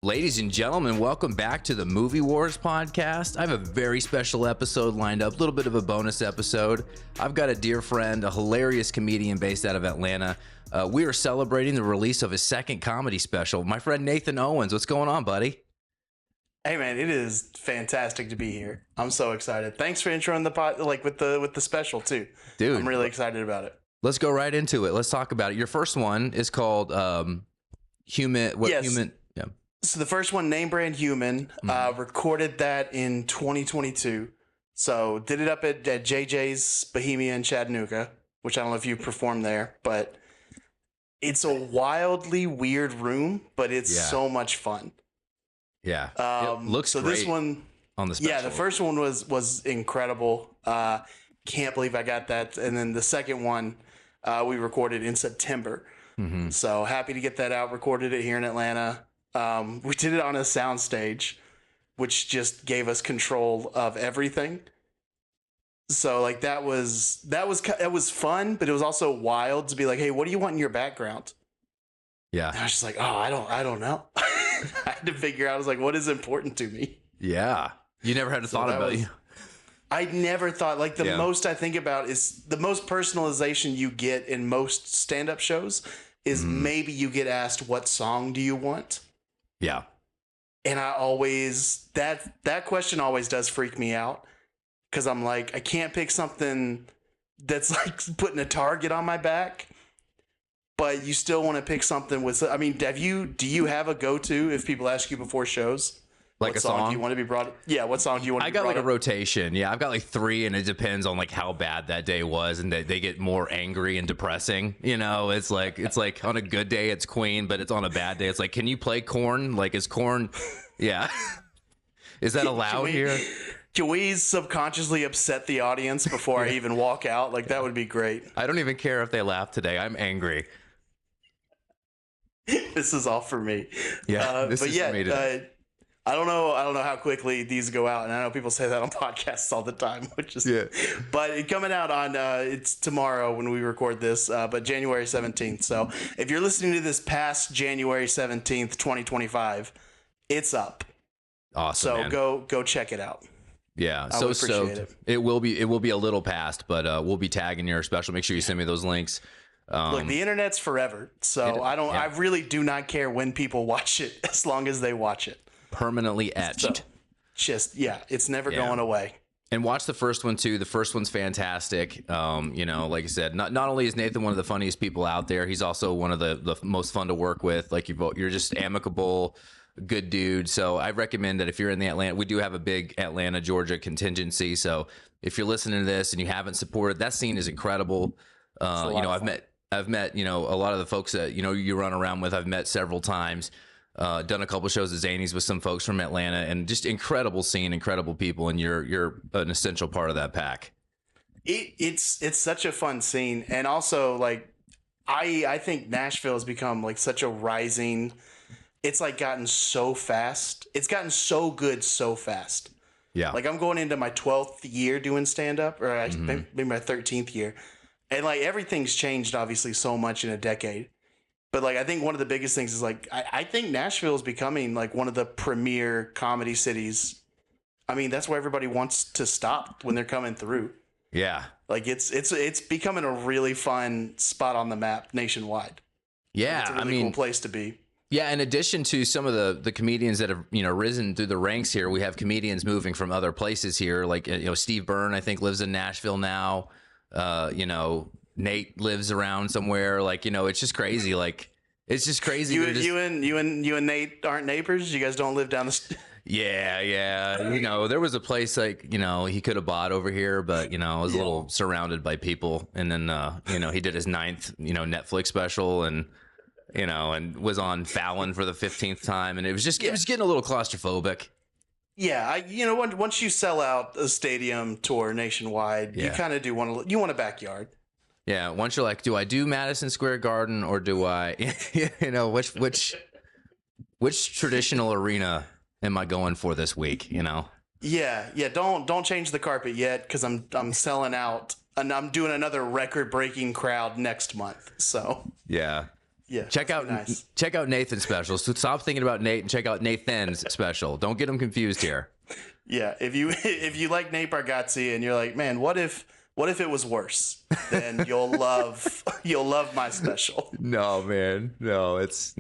Ladies and gentlemen, welcome back to the Movie Wars podcast. I have a very special episode lined up, a little bit of a bonus episode. I've got a dear friend, a hilarious comedian based out of Atlanta. We are celebrating the release of his second comedy special. My friend Nathan Owens, what's going on, buddy? Hey man, it is fantastic to be here. I'm so excited. Thanks for introing the pod, like with the special too, dude. I'm really excited about it. Let's go right into it. Let's talk about it. Your first one is called Human. What yes. Human? Yeah. So the first one, Name Brand Human, recorded that in 2022. So did it up at JJ's Bohemia in Chattanooga, which I don't know if you performed there, but it's a wildly weird room, but it's so much fun. Yeah, it looks so great. This one on the special. Yeah, the first one was incredible. Can't believe I got that. And then the second one we recorded in September. Mm-hmm. So happy to get that out. Recorded it here in Atlanta. We did it on a soundstage, which just gave us control of everything. So like that was fun, but it was also wild to be like, hey, what do you want in your background? Yeah, and I was just like, oh, I don't know. I had to figure out. I was like, what is important to me? Yeah, you never had a thought about you. I never thought, like, the most I think about is the most personalization you get in most stand-up shows is maybe you get asked, what song do you want? Yeah. And I always, that question always does freak me out, because I'm like, I can't pick something that's like putting a target on my back, but you still want to pick something with, I mean, do you have a go-to if people ask you before shows? Like what a song do you want to be brought? Yeah, what song do you want to be brought? I got like a rotation. Yeah, I've got like 3, and it depends on like how bad that day was, and they get more angry and depressing. You know, it's like on a good day it's Queen, but it's on a bad day it's like, can you play Korn? Like, is Korn? Yeah, is that allowed here? Can we subconsciously upset the audience before I even walk out? Like, that would be great. I don't even care if they laugh today. I'm angry. This is all for me. Yeah, this is for me today. I don't know how quickly these go out, and I know people say that on podcasts all the time, which is but it coming out on it's tomorrow when we record this, but January 17th. So if you're listening to this past January 17th, 2025, it's up. Awesome. So man. go check it out. Yeah, so it will be a little past, but we'll be tagging your special. Make sure you send me those links. Look, the internet's forever, so I really do not care when people watch it, as long as they watch it. Permanently etched. So, it's never going away. And watch the first one too. The first one's fantastic. You know, like I said, not only is Nathan one of the funniest people out there, he's also one of the most fun to work with. Like, you're just amicable, good dude. So I recommend that if you're in the Atlanta, we do have a big Atlanta, Georgia contingency. So if you're listening to this and you haven't supported, that scene is incredible. You know, I've met, you know, a lot of the folks that, you know, you run around with, I've met several times. Done a couple shows at Zany's with some folks from Atlanta, and just incredible scene, incredible people, and you're an essential part of that pack. It's such a fun scene, and also like I think Nashville has become like such a rising. It's like gotten so fast. It's gotten so good so fast. Yeah, like I'm going into my 12th year doing stand up, or maybe my 13th year, and like everything's changed obviously so much in a decade. But like, I think one of the biggest things is like, I think Nashville is becoming like one of the premier comedy cities. I mean, that's where everybody wants to stop when they're coming through. Yeah. Like it's becoming a really fun spot on the map nationwide. Yeah. It's a really cool place to be. Yeah. In addition to some of the comedians that have, you know, risen through the ranks here, we have comedians moving from other places here. Like, you know, Steve Byrne, I think, lives in Nashville now. You know, Nate lives around somewhere. Like, you know, it's just crazy. Like, it's just crazy. You and Nate aren't neighbors. You guys don't live down the. Yeah. You know, there was a place like, you know, he could have bought over here, but, you know, I was a little surrounded by people. And then, you know, he did his 9th, you know, Netflix special, and, you know, and was on Fallon for the 15th time. And it was just, it was getting a little claustrophobic. Yeah, you know, once you sell out a stadium tour nationwide, you kind of do want a backyard. Yeah, once you're like, do I do Madison Square Garden, or do I, you know, which traditional arena am I going for this week? You know? Yeah. Don't change the carpet yet, because I'm selling out, and I'm doing another record breaking crowd next month. So yeah. Yeah. Check out nice. check out Nathan's special. So stop thinking about Nate and check out Nathan's special. Don't get them confused here. Yeah. If you like Nate Bargatze and you're like, man, what if it was worse? Then you'll love my special. No, man. No, it's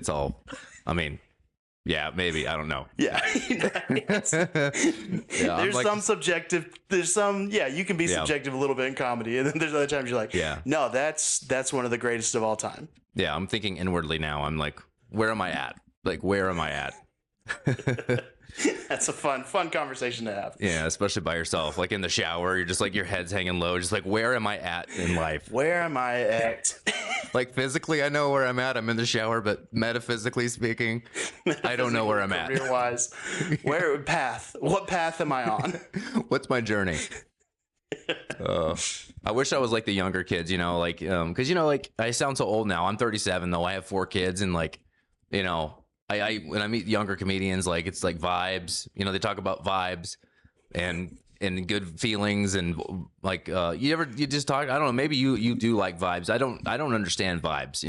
all. I mean, yeah, maybe. I don't know. Yeah. There's some subjective. There's some. Yeah, you can be subjective a little bit in comedy, and then there's other times you're like, no, that's one of the greatest of all time. Yeah, I'm thinking inwardly now. I'm like, where am I at? Like, where am I at? That's a fun conversation to have. Yeah, especially by yourself. Like in the shower, you're just like, your head's hanging low. Just like, where am I at in life? Where am I at? Like physically, I know where I'm at. I'm in the shower, but metaphysically speaking, I don't know where I'm at. Career-wise, what path am I on? What's my journey? I wish I was like the younger kids, like, because like I sound so old now. I'm 37 though. I have 4 kids, and like, I when I meet younger comedians, like it's like vibes. They talk about vibes and good feelings, and like you just talk. I don't know. Maybe you do like vibes. I don't understand vibes.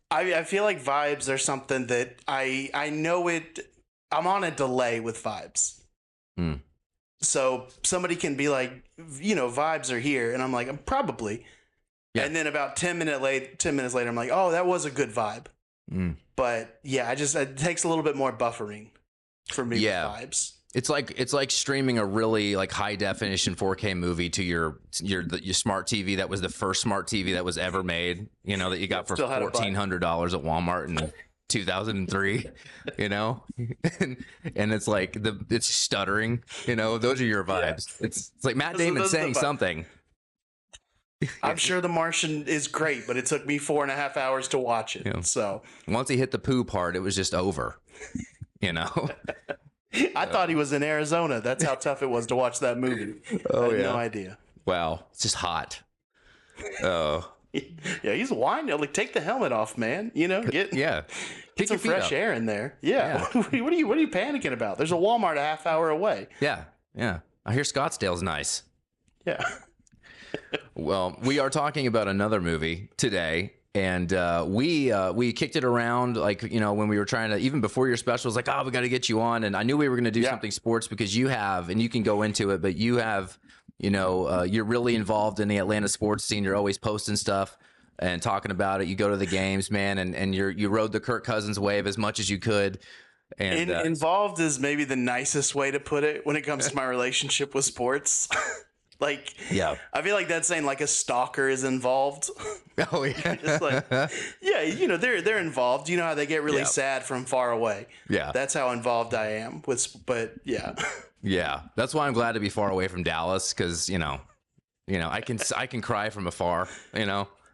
I feel like vibes are something that I know it. I'm on a delay with vibes. So somebody can be like, vibes are here, and I'm like, I'm probably. Yeah. And then about 10 minutes later, I'm like, oh, that was a good vibe. But yeah, it takes a little bit more buffering for me with vibes. It's like streaming a really like high definition 4K movie to your smart TV that was the first smart TV that was ever made. That you got for $1,400 at Walmart in 2003. And it's like it's stuttering. Those are your vibes. Yeah. It's like Matt Damon saying something. I'm sure The Martian is great, but it took me 4.5 hours to watch it. Yeah. So once he hit the poo part, it was just over. I thought he was in Arizona. That's how tough it was to watch that movie. I had no idea. Wow, it's just hot. Oh, yeah, he's whining. Like, take the helmet off, man. Get some fresh air in there. Yeah. What are you panicking about? There's a Walmart a half hour away. Yeah. I hear Scottsdale's nice. Yeah. Well, we are talking about another movie today, and we kicked it around like when we were trying to, even before your special, was like, we got to get you on, and I knew we were going to do something sports because you have, and you can go into it, but you have, you're really involved in the Atlanta sports scene. You're always posting stuff and talking about it. You go to the games, man, and you rode the Kirk Cousins wave as much as you could. And involved is maybe the nicest way to put it when it comes to my relationship with sports. Like, I feel like that's saying like a stalker is involved. Oh yeah, just like, they're involved. You know how they get really sad from far away. Yeah, that's how involved I am with. But yeah, that's why I'm glad to be far away from Dallas, because I can cry from afar.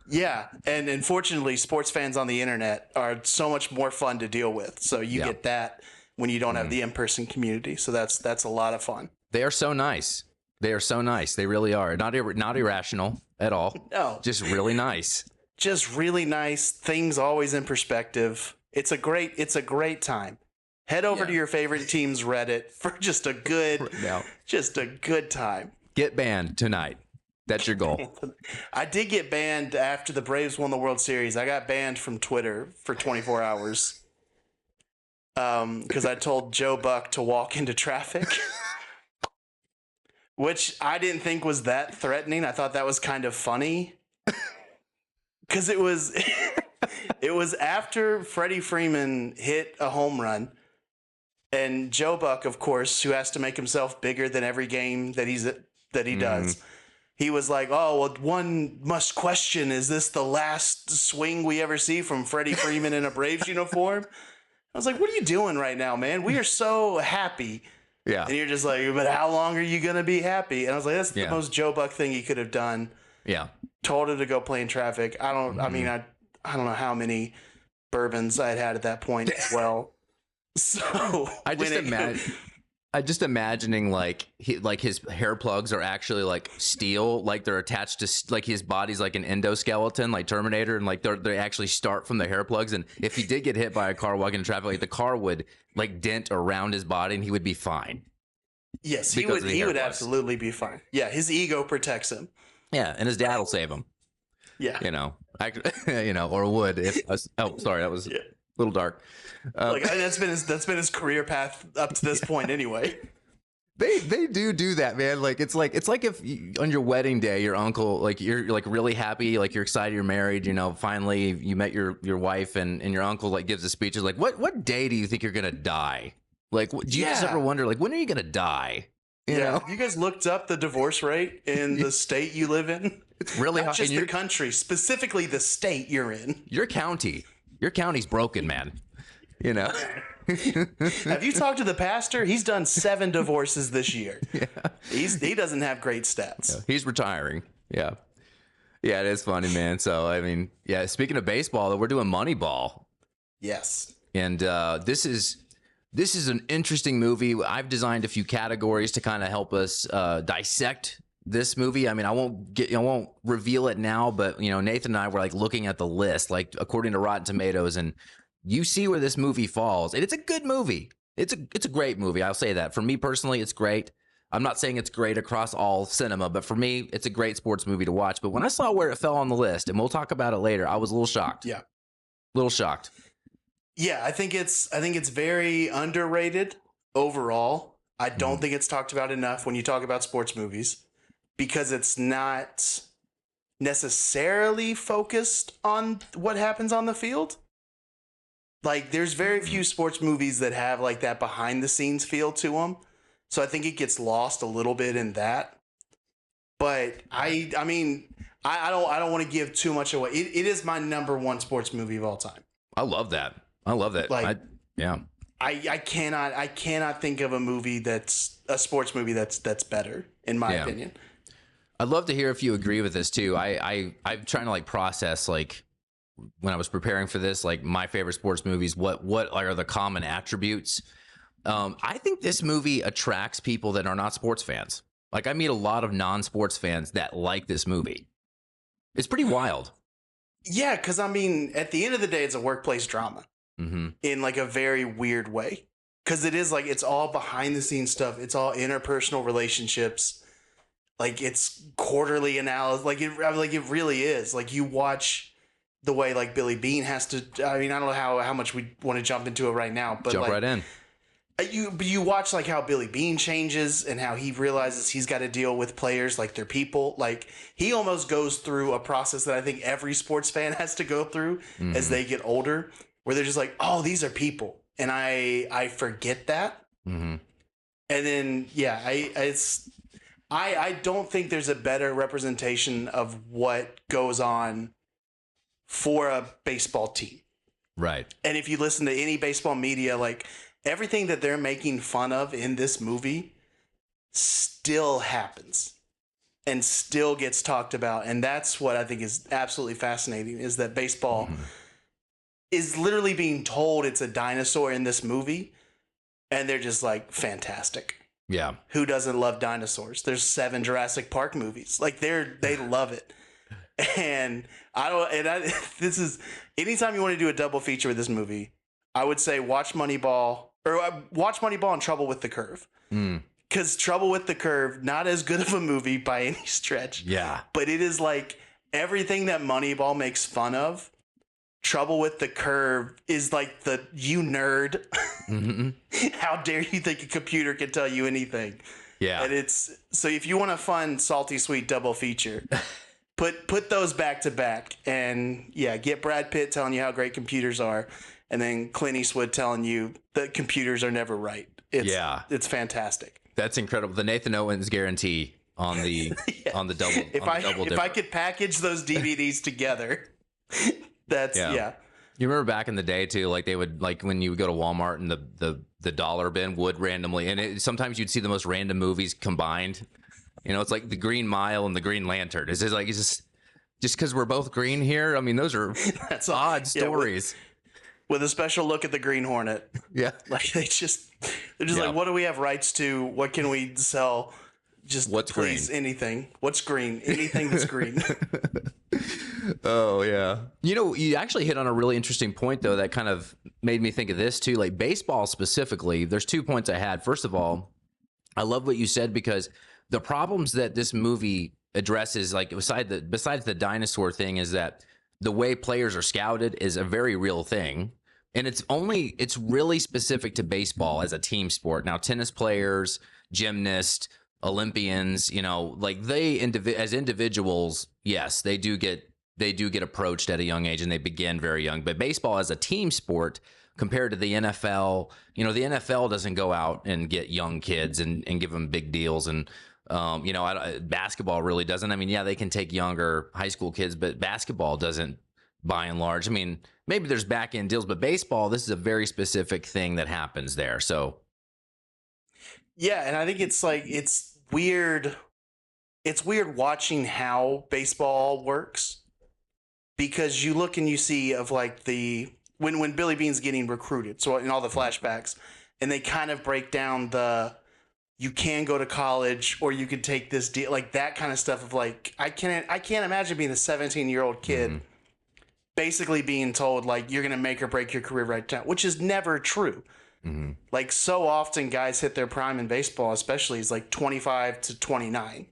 Yeah, and unfortunately, sports fans on the internet are so much more fun to deal with. So you get that when you don't have the in-person community. So that's a lot of fun. They are so nice. They are so nice. They really are. Not irrational at all. No. Just really nice. Just really nice. Things always in perspective. It's a great time. Head over to your favorite team's Reddit for just a good time. Get banned tonight. That's your goal. I did get banned after the Braves won the World Series. I got banned from Twitter for 24 hours. Because I told Joe Buck to walk into traffic. Which I didn't think was that threatening. I thought that was kind of funny. Because it was after Freddie Freeman hit a home run. And Joe Buck, of course, who has to make himself bigger than every game that he does. He was like, oh, well, one must question, is this the last swing we ever see from Freddie Freeman in a Braves uniform? I was like, what are you doing right now, man? We are so happy. Yeah. And you're just like, but how long are you going to be happy? And I was like, that's the most Joe Buck thing he could have done. Yeah. Told him to go play in traffic. I don't know how many bourbons I had at that point as well. So I just imagining like his hair plugs are actually like steel, like they're attached to like his body's like an endoskeleton, like Terminator, and like they actually start from the hair plugs. And if he did get hit by a car walking in traffic, like the car would like dent around his body, and he would be fine. Yes, he would absolutely be fine. Yeah, his ego protects him. Yeah, and his dad will save him. Yeah. Or would if. Oh, sorry, that was a little dark. Like that's been his career path up to this point anyway. They do that, man. Like it's like if on your wedding day, your uncle, like you're like really happy, like you're excited, you're married, finally you met your wife, and your uncle like gives a speech. Is like, what day do you think you're gonna die? Like, do you just ever wonder, like, when are you gonna die? You know? Have you guys looked up the divorce rate in the state you live in? It's really not just the country, specifically the state you're in. Your county's broken, man. Have you talked to the pastor? He's done 7 divorces this year. Yeah. He doesn't have great stats. Yeah, he's retiring. Yeah. Yeah, it is funny, man. So, I mean, yeah, speaking of baseball, though, we're doing Moneyball. Yes. And this is an interesting movie. I've designed a few categories to kind of help us dissect this movie. I mean, I won't reveal it now, but Nathan and I were like looking at the list, like according to Rotten Tomatoes, and you see where this movie falls. And it's a good movie. It's a great movie. I'll say that. For me personally, it's great. I'm not saying it's great across all cinema, but for me, it's a great sports movie to watch. But when I saw where it fell on the list, and we'll talk about it later, I was a little shocked. Yeah. A little shocked. Yeah, I think it's very underrated overall. I don't think it's talked about enough when you talk about sports movies, because it's not necessarily focused on what happens on the field. Like, there's very few sports movies that have like that behind the scenes feel to them. So I think it gets lost a little bit in that. But I don't want to give too much away. It is my number 1 sports movie of all time. I love that. Like, I cannot think of a movie that's a sports movie that's better, in my opinion. I'd love to hear if you agree with this too. I'm trying to like process, like, when I was preparing for this, like my favorite sports movies, what are the common attributes? I think this movie attracts people that are not sports fans. Like, I meet a lot of non-sports fans that like this movie. It's pretty wild. Yeah, because I mean, at the end of the day, it's a workplace drama in like a very weird way. Because it is like, it's all behind the scenes stuff. It's all interpersonal relationships. Like, it's quarterly analysis. Like it really is. Like, you watch the way like Billy Beane has to. I mean, I don't know how much we want to jump into it right now, but jump like, right in. You watch like how Billy Beane changes and how he realizes he's got to deal with players like they're people. Like, he almost goes through a process that I think every sports fan has to go through as they get older, where they're just like, oh, these are people, and I forget that. And then I don't think there's a better representation of what goes on for a baseball team. Right. And if you listen to any baseball media, like, everything that they're making fun of in this movie still happens and still gets talked about. And that's what I think is absolutely fascinating, is that baseball is literally being told it's a dinosaur in this movie. And they're just like, fantastic. Yeah. Who doesn't love dinosaurs? There's 7 Jurassic Park movies. Like, they love it. And this is, anytime you want to do a double feature with this movie, I would say watch Moneyball and Trouble with the Curve. Because Trouble with the Curve, not as good of a movie by any stretch. Yeah. But it is like everything that Moneyball makes fun of. Trouble with the Curve is like the, you nerd. How dare you think a computer can tell you anything? Yeah. And it's, so if you want a fun, salty, sweet double feature, put those back to back, and get Brad Pitt telling you how great computers are. And then Clint Eastwood telling you that computers are never right. It's fantastic. That's incredible. The Nathan Owens guarantee on the on the double. If I could package those DVDs together, that's You remember back in the day too, like they would, like when you would go to Walmart and the dollar bin would randomly, and sometimes you'd see the most random movies combined. It's like the Green Mile and the Green Lantern. It's just because we're both green here. I mean, those are odd stories. With a special look at the Green Hornet. Yeah. Like, they're just like, what do we have rights to? What can we sell? Just what's please, green? Anything. What's green? Anything that's green. Oh, yeah. You actually hit on a really interesting point, though, that kind of made me think of this, too. Like, baseball specifically, there's 2 points I had. First of all, I love what you said, because the problems that this movie addresses, like, besides the dinosaur thing, is that the way players are scouted is a very real thing. And it's really specific to baseball as a team sport. Now, tennis players, gymnasts, Olympians, like as individuals, yes, they do get approached at a young age and they begin very young. But baseball as a team sport, compared to the NFL, the NFL doesn't go out and get young kids and give them big deals. And, basketball really doesn't. I mean, yeah, they can take younger high school kids, but basketball doesn't, by and large. I mean, maybe there's back end deals, but baseball, this is a very specific thing that happens there. So, yeah, and I think it's weird. It's weird watching how baseball works, because you look and you see of like when Billy Bean's getting recruited, so in all the flashbacks, and they kind of break down you can go to college or you could take this deal, like that kind of stuff of like, I can't imagine being a 17-year-old kid basically being told like you're going to make or break your career right now, which is never true. Like, so often guys hit their prime in baseball, especially, is like 25 to 29.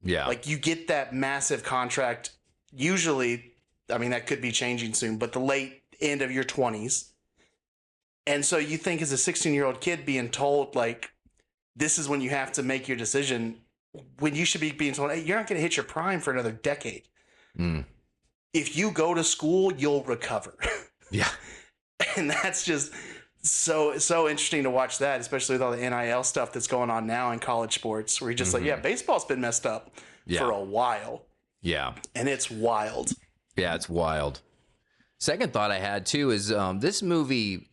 Yeah. Like, you get that massive contract usually, I mean, that could be changing soon, but the late end of your 20s. And so you think as a 16-year-old kid being told like, this is when you have to make your decision, when you should be being told, hey, you're not going to hit your prime for another decade. If you go to school, you'll recover. Yeah. And that's just so interesting to watch that, especially with all the NIL stuff that's going on now in college sports, where you're just like, yeah, baseball's been messed up for a while. Yeah. And it's wild. Yeah, it's wild. Second thought I had too is this movie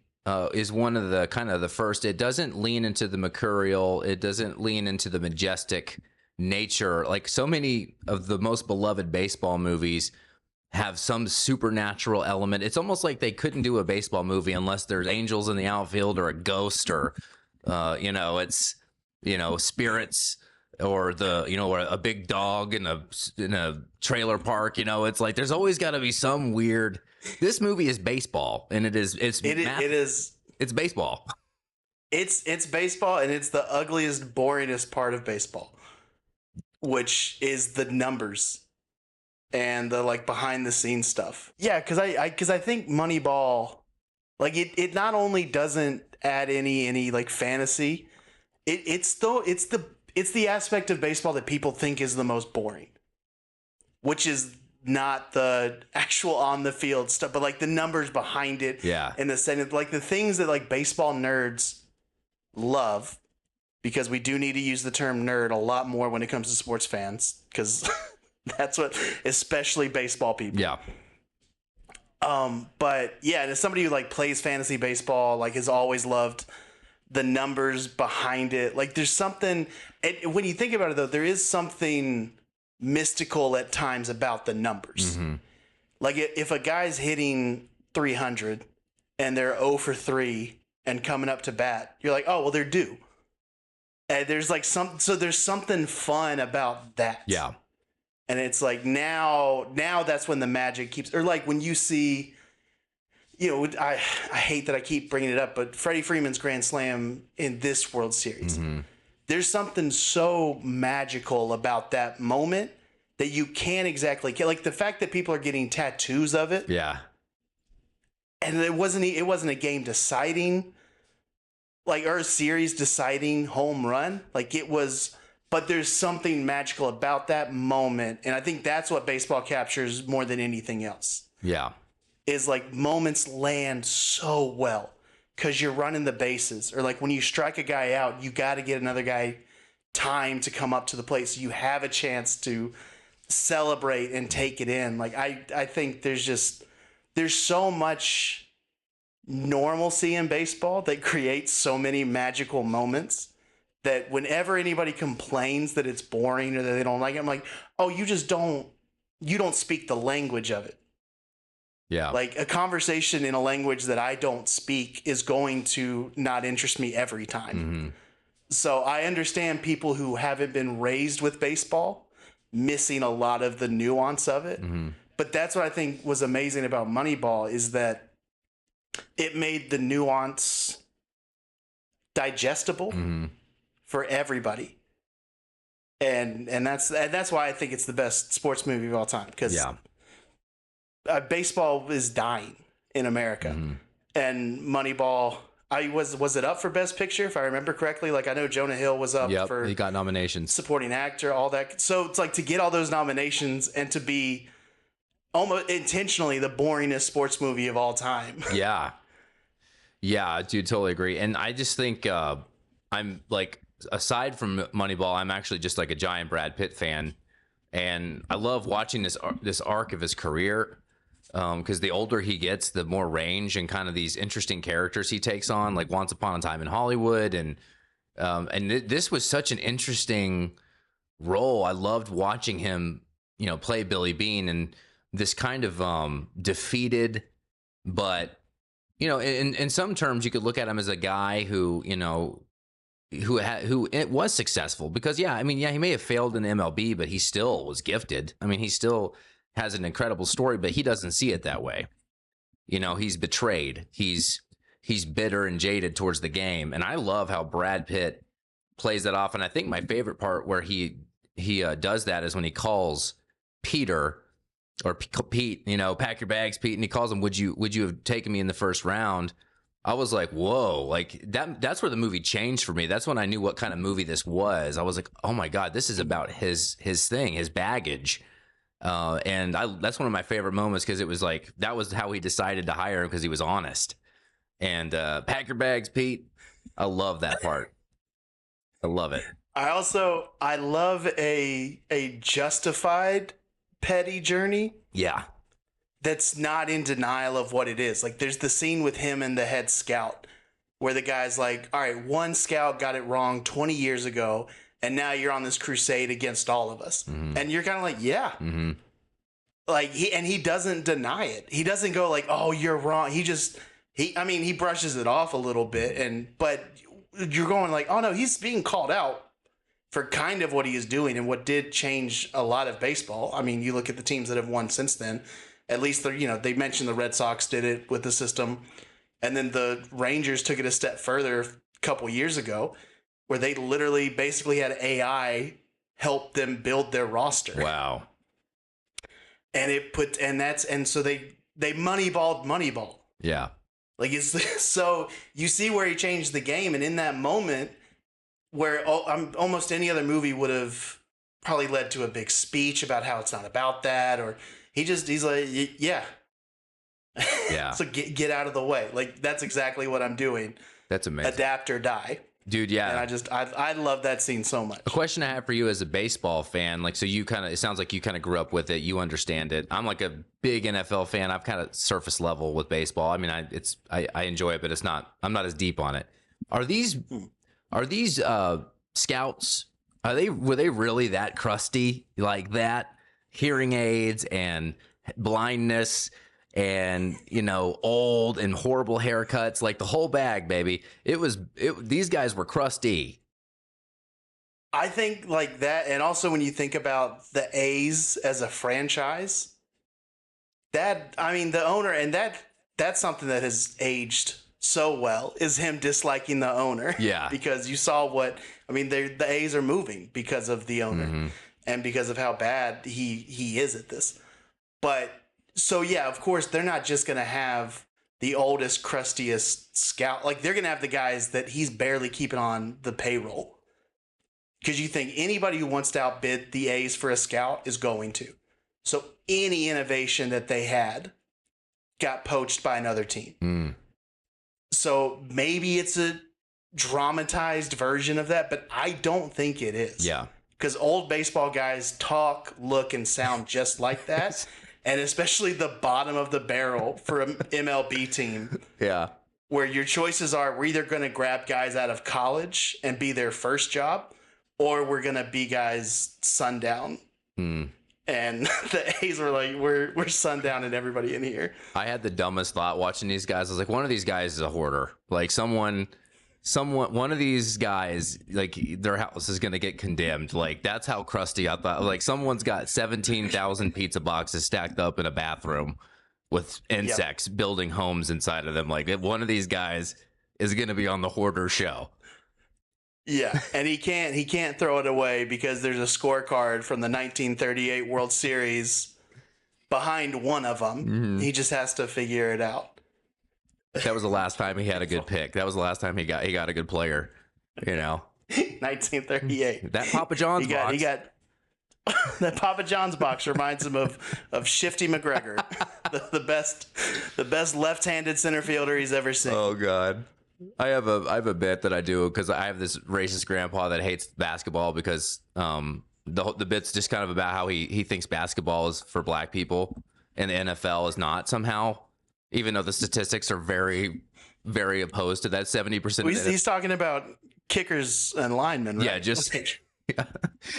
is one of the kind of the first. It doesn't lean into the mercurial. It doesn't lean into the majestic nature. Like so many of the most beloved baseball movies have some supernatural element. It's almost like they couldn't do a baseball movie unless there's angels in the outfield or a ghost or, it's, spirits or or a big dog in a trailer park. It's like there's always got to be some weird. This movie is baseball, and it's baseball. It's baseball, and it's the ugliest, boringest part of baseball, which is the numbers and the like behind the scenes stuff. Yeah, because I think Moneyball, like it not only doesn't add any like fantasy, it's the aspect of baseball that people think is the most boring, which is not the actual on the field stuff, but like the numbers behind it. Yeah. And the setting, like the things that like baseball nerds love, because we do need to use the term nerd a lot more when it comes to sports fans, because that's what, especially baseball people. Yeah. But yeah, and as somebody who like plays fantasy baseball, like has always loved the numbers behind it. Like there's something, and when you think about it though, there is something mystical at times about the numbers. Like if a guy's hitting 300 and they're 0 for 3 and coming up to bat, you're like, oh, well, they're due. And there's like there's something fun about that. Yeah. And it's like now that's when the magic keeps, or like when you see, I hate that I keep bringing it up, but Freddie Freeman's grand slam in this World Series, there's something so magical about that moment that you can't exactly get. Like the fact that people are getting tattoos of it. Yeah. And it wasn't a game deciding, like, or a series deciding home run. Like it was, but there's something magical about that moment. And I think that's what baseball captures more than anything else. Yeah. Is like moments land so well because you're running the bases, or like when you strike a guy out, you got to get another guy time to come up to the plate so you have a chance to celebrate and take it in. Like I think there's so much normalcy in baseball that creates so many magical moments that whenever anybody complains that it's boring or that they don't like it, I'm like, oh, you don't speak the language of it. Yeah. Like a conversation in a language that I don't speak is going to not interest me every time. So I understand people who haven't been raised with baseball missing a lot of the nuance of it. But that's what I think was amazing about Moneyball, is that it made the nuance digestible for everybody. and that's why I think it's the best sports movie of all time, because baseball is dying in America. And Moneyball, was it up for Best Picture, if I remember correctly? Like, I know Jonah Hill was up for, he got nominations, supporting actor, all that. So it's like, to get all those nominations and to be almost intentionally the boringest sports movie of all time. Yeah, dude, totally agree. And I just think I'm like, aside from Moneyball, I'm actually just like a giant Brad Pitt fan, and I love watching this arc of his career, because the older he gets, the more range and kind of these interesting characters he takes on, like Once Upon a Time in Hollywood, and this was such an interesting role. I loved watching him, play Billy Bean, and this kind of defeated, but in some terms, you could look at him as a guy who, who it was successful, because he may have failed in MLB, but he still was gifted. I mean, he still has an incredible story, but he doesn't see it that way. He's betrayed. He's bitter and jaded towards the game. And I love how Brad Pitt plays that off. And I think my favorite part where he does that is when he calls Peter, or Pete, pack your bags, Pete. And he calls him, would you have taken me in the first round? I was like, whoa, like that's where the movie changed for me. That's when I knew what kind of movie this was. I was like, oh my God, this is about his thing, his baggage. And that's one of my favorite moments, because it was like, that was how he decided to hire him, because he was honest. And pack your bags, Pete. I love that part. I love it. I love a justified petty journey. Yeah. That's not in denial of what it is. Like, there's the scene with him and the head scout where the guy's like, all right, one scout got it wrong 20 years ago, and now you're on this crusade against all of us. And you're kind of like, yeah. Like, he doesn't deny it. He doesn't go like, oh, you're wrong. He brushes it off a little bit, but you're going like, oh no, he's being called out for kind of what he is doing, and what did change a lot of baseball. I mean, you look at the teams that have won since then. At least they mentioned the Red Sox did it with the system, and then the Rangers took it a step further a couple years ago, where they literally basically had AI help them build their roster. Wow. And so they moneyballed Moneyball. Yeah. Like, so you see where he changed the game, and in that moment where almost any other movie would have probably led to a big speech about how it's not about that, or he's like, yeah. So get out of the way. Like, that's exactly what I'm doing. That's amazing. Adapt or die. Dude, yeah. And I love that scene so much. A question I have for you as a baseball fan, like, so it sounds like you kind of grew up with it, you understand it. I'm like a big NFL fan. I've kind of surface level with baseball. I mean, I enjoy it, but I'm not as deep on it. Are these scouts, were they really that crusty like that? Hearing aids and blindness and, old and horrible haircuts, like the whole bag, baby. These guys were crusty. I think like that. And also when you think about the A's as a franchise, the owner, and that's something that has aged so well, is him disliking the owner. Yeah. Because you saw the A's are moving because of the owner. And because of how bad he is at this. But so, yeah, of course, they're not just going to have the oldest, crustiest scout. Like, they're going to have the guys that he's barely keeping on the payroll. Because you think anybody who wants to outbid the A's for a scout is going to. So any innovation that they had got poached by another team. So maybe it's a dramatized version of that, but I don't think it is. Yeah. Because old baseball guys talk, look, and sound just like that. And especially the bottom of the barrel for an MLB team. Yeah. Where your choices are, we're either going to grab guys out of college and be their first job, or we're going to be guys sundown. And the A's were like, we're sundown and everybody in here. I had the dumbest thought watching these guys. I was like, one of these guys is a hoarder. Like, one of these guys, like, their house is going to get condemned. Like, that's how crusty I thought. Like, someone's got 17,000 pizza boxes stacked up in a bathroom with insects building homes inside of them. Like, one of these guys is going to be on the hoarder show. Yeah, and he can't throw it away because there's a scorecard from the 1938 World Series behind one of them. Mhm. He just has to figure it out. That was the last time he had a good pick. That was the last time he got a good player. 1938. That Papa John's box. He got that Papa John's box reminds him of Shifty McGregor, the best left-handed center fielder he's ever seen. Oh God. I have a bit that I do because I have this racist grandpa that hates basketball because the bit's just kind of about how he thinks basketball is for black people and the NFL is not somehow, even though the statistics are very, very opposed to that 70%. He's talking about kickers and linemen, right? Yeah,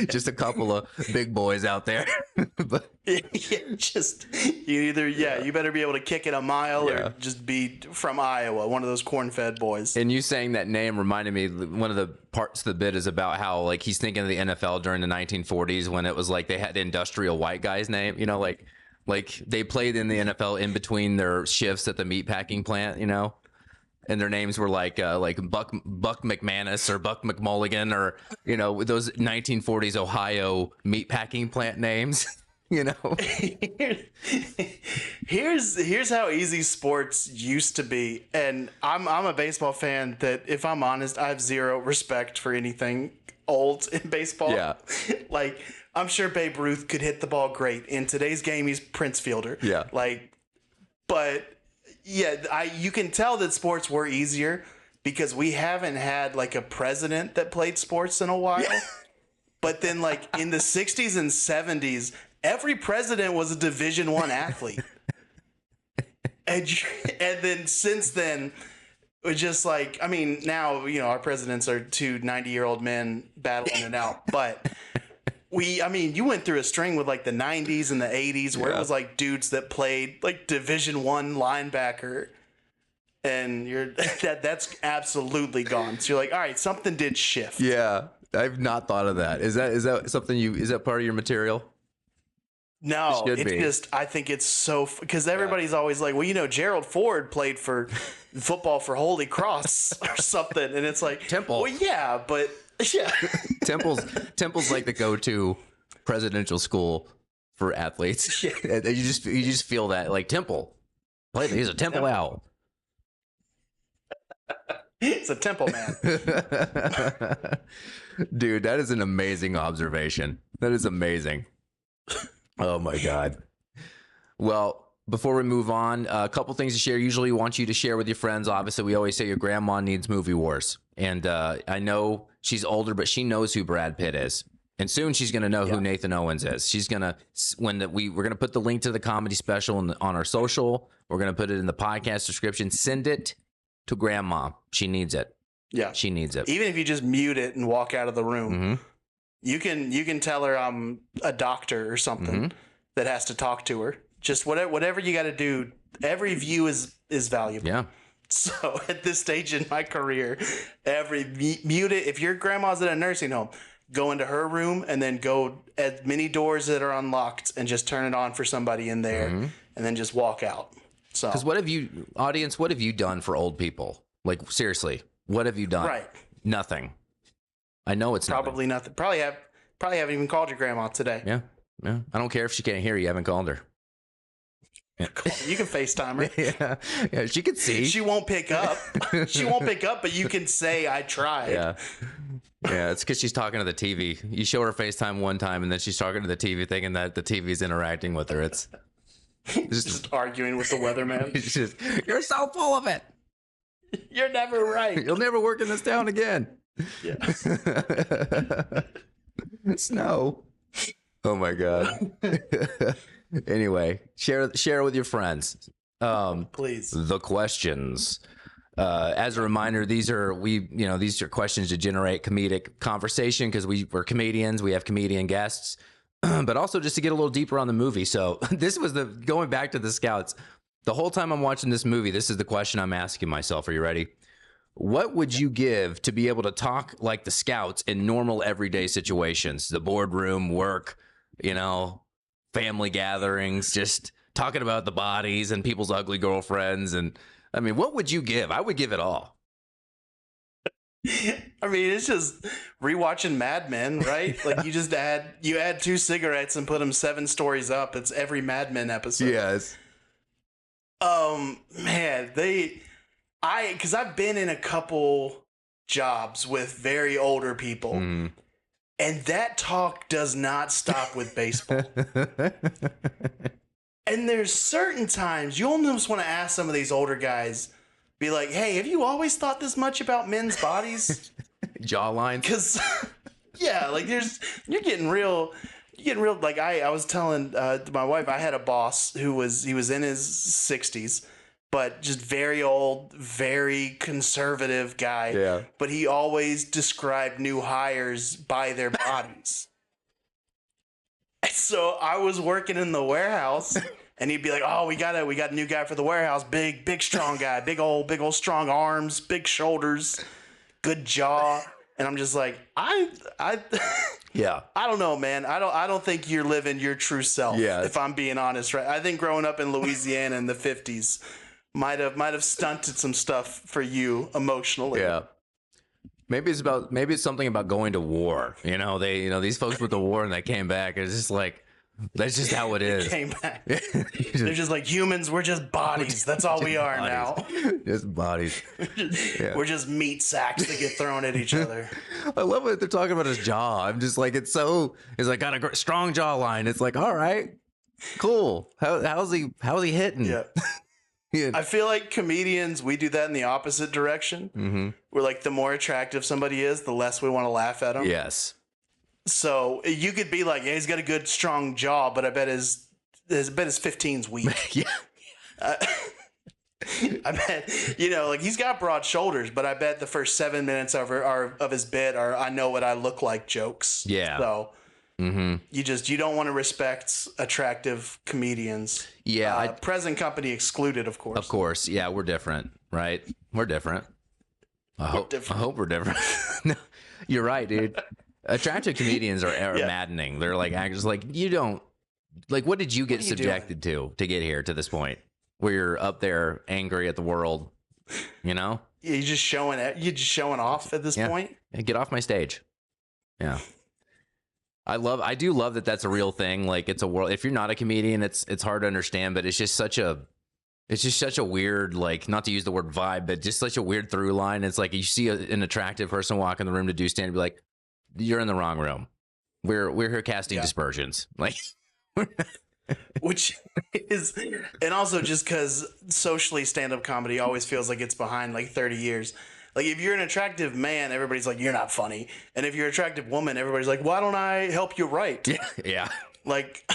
just a couple of big boys out there. But you better be able to kick it a mile or just be from Iowa, one of those corn-fed boys. And you saying that name reminded me, one of the parts of the bit is about how like he's thinking of the NFL during the 1940s when it was like they had the industrial white guy's name, like they played in the NFL in between their shifts at the meatpacking plant, and their names were like Buck McManus or Buck McMulligan or those 1940s Ohio meatpacking plant names. Here's how easy sports used to be, and I'm a baseball fan that, if I'm honest, I have zero respect for anything old in baseball. Yeah, like I'm sure Babe Ruth could hit the ball great. In today's game, he's Prince Fielder. Yeah, but. Yeah, you can tell that sports were easier because we haven't had like a president that played sports in a while. But then like in the 60s and 70s, every president was a Division I athlete. and then since then, it's just like, I mean, now, our presidents are two 90-year-old men battling it out. But you went through a string with like the 90s and the 80s where it was like dudes that played like Division I linebacker, and that's absolutely gone. So you're like, all right, something did shift. Yeah, I've not thought of that. Is that something is that part of your material? No, it's just, I think it's so, because everybody's always like, well, Gerald Ford played for football for Holy Cross or something, and it's like Temple. Well, yeah, but. Yeah, Temple's like the go-to presidential school for athletes. Yeah. You just feel that like Temple. He's a Temple owl. It's a Temple man. Dude, that is an amazing observation. That is amazing. Oh my God. Well, before we move on, a couple things to share. Usually we want you to share with your friends. Obviously, we always say your grandma needs movie wars. And I know she's older, but she knows who Brad Pitt is. And soon she's going to know who Nathan Owens is. She's going to, we're going to put the link to the comedy special on our social. We're going to put it in the podcast description. Send it to grandma. She needs it. Yeah. She needs it. Even if you just mute it and walk out of the room, you can tell her I'm a doctor or something that has to talk to her. Just whatever you got to do. Every view is valuable. Yeah. So at this stage in my career, mute it. If your grandma's in a nursing home, go into her room and then go at many doors that are unlocked and just turn it on for somebody in there, and then just walk out. So, because what have you done for old people? Like, seriously, what have you done? Right. Nothing. I know it's probably nothing. Probably haven't even called your grandma today. Yeah. I don't care if she can't hear you. You haven't called her. Yeah. You can FaceTime her. Yeah, she can see. She won't pick up. But you can say I tried. Yeah, it's because she's talking to the TV. You show her FaceTime one time, and then she's talking to the TV, thinking that the TV's interacting with her. It's just arguing with the weatherman. You're so full of it. You're never right. You'll never work in this town again. Yeah. Snow. Oh my God. Anyway, share with your friends. Please. The questions. As a reminder, these are questions to generate comedic conversation because we're comedians. We have comedian guests, but also just to get a little deeper on the movie. So this was going back to the Scouts. The whole time I'm watching this movie, this is the question I'm asking myself. Are you ready? What would you give to be able to talk like the Scouts in normal everyday situations? The boardroom, work, family gatherings, just talking about the bodies and people's ugly girlfriends. And I mean, what would you give? I would give it all. I I mean, it's just rewatching Mad Men, right? Like you add 2 cigarettes and put them 7 stories up. It's every Mad Men episode. Yes. Man, because I've been in a couple jobs with very older people, and that talk does not stop with baseball. And there's certain times you almost want to ask some of these older guys, be like, "Hey, have you always thought this much about men's bodies?" Jawline. Because, yeah, like you're getting real. Like I was telling my wife, I had a boss he was in his 60s, but just very old, very conservative guy. Yeah. But he always described new hires by their bodies. So I was working in the warehouse, and he'd be like, "Oh, we got a new guy for the warehouse. Big, strong guy. Big old, strong arms, big shoulders, good jaw." And I'm just like, Yeah. I don't know, man. I don't think you're living your true self. Yeah. If I'm being honest, right? I think growing up in Louisiana in the 50s might have stunted some stuff for you emotionally. Yeah. Maybe it's something about going to war. These folks went to war and they came back. It's just like, that's just how it is. Came back. They're just like, humans, we're just bodies. That's all we are now. Just bodies. We're just meat sacks that get thrown at each other. I love what they're talking about his jaw. I'm just like, it's like got a strong jawline. It's like, all right, cool. How's he hitting? Yeah. Yeah. I feel like comedians, we do that in the opposite direction. Mm-hmm. We're like, the more attractive somebody is, the less we want to laugh at them. Yes. So you could be like, yeah, he's got a good strong jaw, but I bet his 15's weak. Yeah. I bet, like he's got broad shoulders, but I bet the first 7 minutes of his bit are "I know what I look like" jokes. Yeah. So you don't want to respect attractive comedians. Yeah. Present company excluded, of course. Of course. Yeah, we're different, right? We're different. I hope we're different. No, you're right, dude. Attractive comedians are maddening. They're like actors. Like, you don't what did you get subjected to get here to this point where you're up there angry at the world? Yeah, you're just showing off at this point. Yeah, get off my stage. Yeah. I do love that that's a real thing. Like, it's a world. If you're not a comedian, it's hard to understand, but it's just such a weird, like, not to use the word vibe, but just such a weird through line. It's like you see an attractive person walk in the room to do stand, be like, you're in the wrong room. We're here casting dispersions. Like, which is, and also just because socially stand-up comedy always feels like it's behind like 30 years. Like, if you're an attractive man, everybody's like, you're not funny. And if you're an attractive woman, everybody's like, why don't I help you write? Yeah. Like,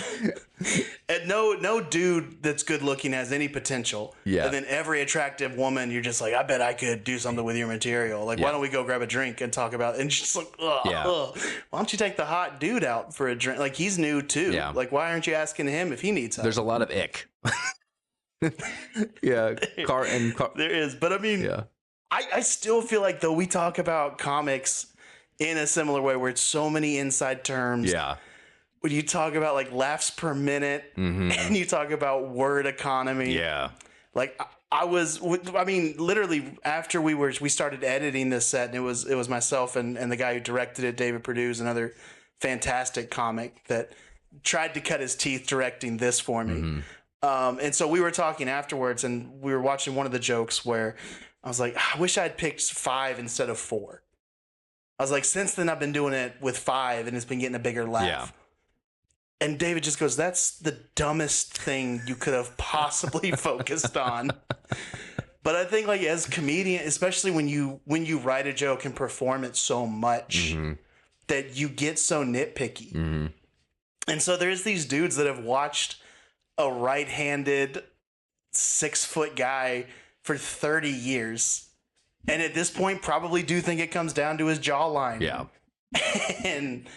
and no dude that's good looking has any potential. Yeah. And then every attractive woman, you're just like, I bet I could do something with your material. Like, why don't we go grab a drink and talk about it? And she's like, ugh. Why don't you take the hot dude out for a drink? Like, he's new too. Yeah. Like, why aren't you asking him if he needs help? There's a lot of ick. Yeah. There is. But I mean, I still feel like, though, we talk about comics in a similar way where it's so many inside terms. Yeah. When you talk about like laughs per minute and you talk about word economy. Yeah. Like literally after we started editing this set, and it was myself and the guy who directed it, David Perdue's another fantastic comic that tried to cut his teeth directing this for me. And so we were talking afterwards, and we were watching one of the jokes where I was like, I wish I'd picked 5 instead of 4. I was like, since then I've been doing it with 5 and it's been getting a bigger laugh. Yeah. And David just goes, that's the dumbest thing you could have possibly focused on. But I think, like, as a comedian, especially when you write a joke and perform it so much that you get so nitpicky. And so there's these dudes that have watched a right-handed 6-foot guy for 30 years. And at this point, probably do think it comes down to his jawline. Yeah. And,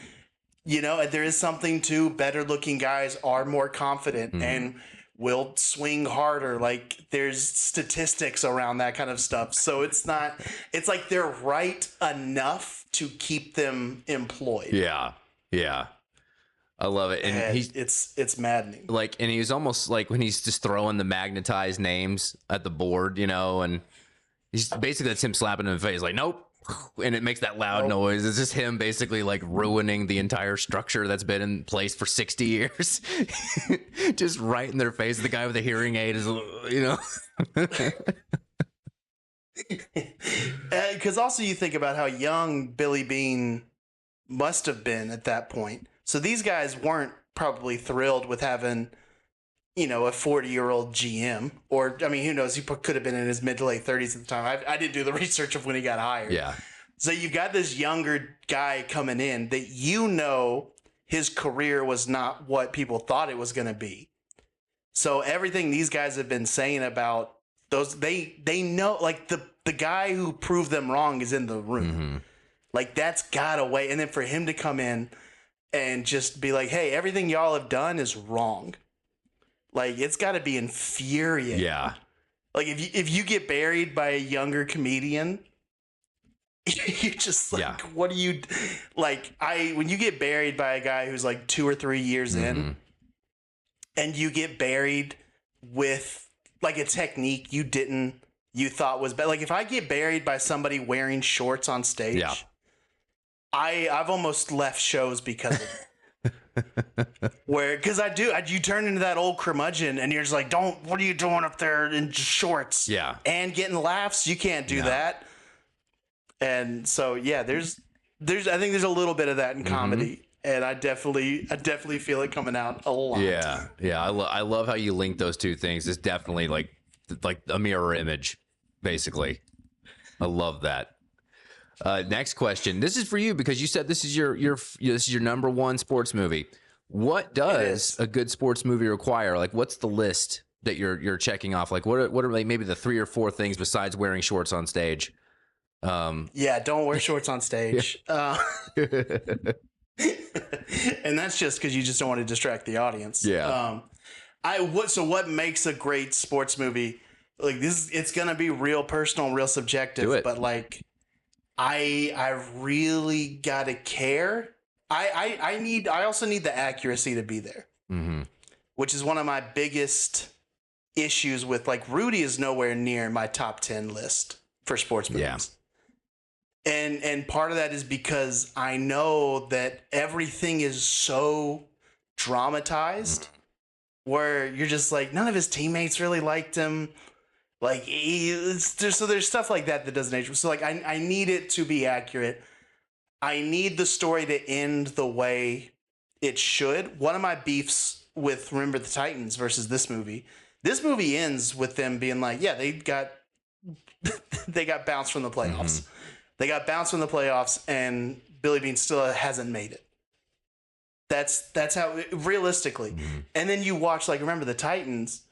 there is something to better looking guys are more confident and will swing harder. Like, there's statistics around that kind of stuff. So it's like they're right enough to keep them employed. Yeah. Yeah. I love it. And it's maddening. Like, and he's almost like when he's just throwing the magnetized names at the board, and he's basically, that's him slapping him in the face. Like, nope, and it makes that loud noise. It's just him basically like ruining the entire structure that's been in place for 60 years. Just right in their face. The guy with the hearing aid is, Because also you think about how young Billy Beane must have been at that point. So these guys weren't probably thrilled with having, a 40-year-old GM, or I mean, who knows? He could have been in his mid to late 30s at the time. I didn't do the research of when he got hired. Yeah. So you've got this younger guy coming in that his career was not what people thought it was going to be. So everything these guys have been saying about those, they know, like the guy who proved them wrong is in the room. Mm-hmm. Like that's gotta wait. And then for him to come in and just be like, hey, everything y'all have done is wrong. Like it's got to be infuriating. Yeah. Like if you get buried by a younger comedian, you're just like, what do you like? When you get buried by a guy who's like 2 or 3 years in, and you get buried with like a technique you thought was bad. Like if I get buried by somebody wearing shorts on stage, I've almost left shows because of it. Because you turn into that old curmudgeon and you're just like, what are you doing up there in shorts? Yeah. And getting laughs. You can't do that. And so, I think there's a little bit of that in comedy. And I definitely feel it coming out a lot. Yeah. Yeah. I love how you link those two things. It's definitely like a mirror image, basically. I love that. Next question. This is for you because you said this is your number one sports movie. What does a good sports movie require? Like, what's the list that you're checking off? Like, what are like maybe the 3 or 4 things besides wearing shorts on stage? Don't wear shorts on stage. And that's just because you just don't want to distract the audience. Yeah. What makes a great sports movie? Like this, it's gonna be real personal, real subjective. But like, I really gotta care. I also need the accuracy to be there, which is one of my biggest issues with like Rudy is nowhere near my top 10 list for sports movies. Yeah. And part of that is because I know that everything is so dramatized where you're just like, none of his teammates really liked him. Like there's stuff like that doesn't age. So like I need it to be accurate. I need the story to end the way it should. One of my beefs with Remember the Titans versus this movie ends with them being like, yeah, they got bounced from the playoffs. They got bounced from the playoffs, and Billy Beane still hasn't made it. That's how realistically. And then you watch like Remember the Titans.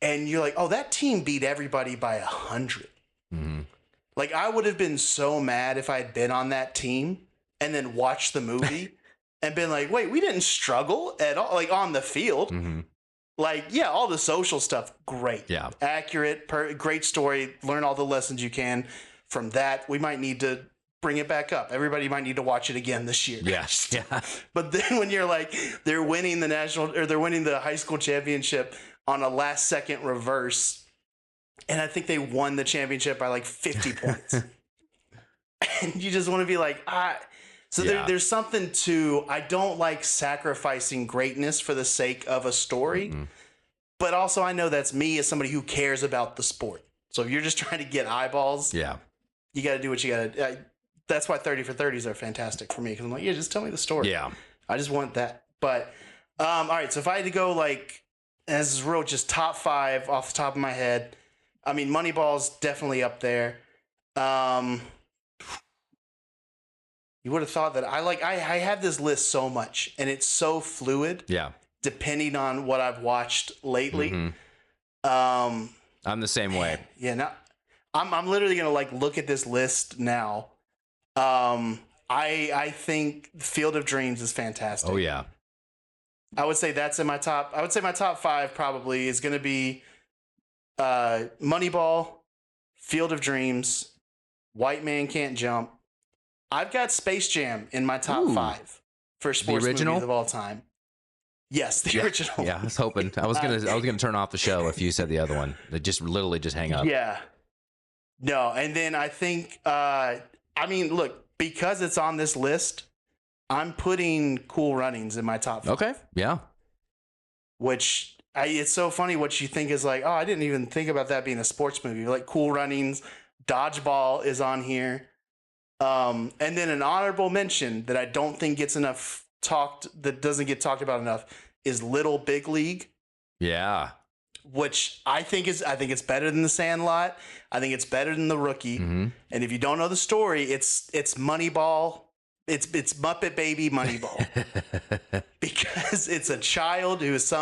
And you're like, oh, that team beat everybody by 100. Like, I would have been so mad if I had been on that team and then watched the movie and been like, wait, we didn't struggle at all, like, on the field. Like, yeah, all the social stuff, great. Yeah. Accurate, great story. Learn all the lessons you can from that. We might need to bring it back up. Everybody might need to watch it again this year. Yes. Yeah. But then when you're like, they're winning the high school championship on a last second reverse, and I think they won the championship by like 50 points. And you just want to be like, there's something to, I don't like sacrificing greatness for the sake of a story, but also I know that's me as somebody who cares about the sport. So if you're just trying to get eyeballs, you got to do what you got to. That's why 30 for 30s are fantastic for me, because I'm like, just tell me the story. Yeah, I just want that. But all right, so if I had to go like, and this is real, just top 5 off the top of my head. I mean, Moneyball's definitely up there. You would have thought that I have this list so much, and it's so fluid. Yeah. Depending on what I've watched lately. I'm the same way. Yeah. Now, I'm literally gonna like look at this list now. I think Field of Dreams is fantastic. Oh yeah. I would say that's in my top. I would say my top 5 probably is going to be Moneyball, Field of Dreams, White Man Can't Jump. I've got Space Jam in my top 5 for sports movies of all time. Yes, the original. Yeah, I was hoping. I was gonna turn off the show if you said the other one. Just literally just hang up. Yeah. No, and then I think I mean, look, because it's on this list, I'm putting Cool Runnings in my top 5. Okay. Yeah. Which it's so funny what you think is like, oh, I didn't even think about that being a sports movie. Like Cool Runnings, Dodgeball is on here. And then an honorable mention that I don't think gets enough that doesn't get talked about enough is Little Big League. Yeah. Which I think it's better than The Sandlot. I think it's better than The Rookie. Mm-hmm. And if you don't know the story, it's Moneyball. It's Muppet Baby Moneyball. Because it's a child who is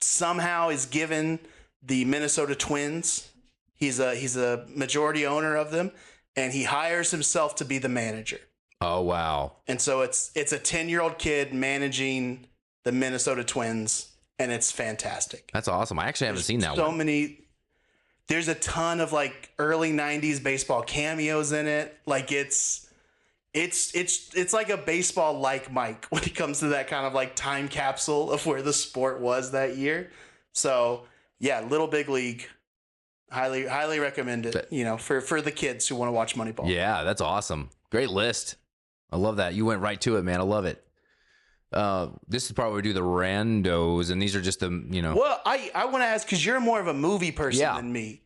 somehow is given the Minnesota Twins. He's a majority owner of them, and he hires himself to be the manager. Oh wow. And so it's a 10-year-old kid managing the Minnesota Twins. And it's fantastic. That's awesome. I actually haven't seen that one. There's a ton of like early 90s baseball cameos in it. Like it's like a baseball like Mike when it comes to that kind of like time capsule of where the sport was that year. So yeah, Little Big League. Highly recommend it, for the kids who want to watch Moneyball. Yeah, that's awesome. Great list. I love that. You went right to it, man. I love it. This is probably do the randos, and these are just the, Well, I want to ask, because you're more of a movie person than me.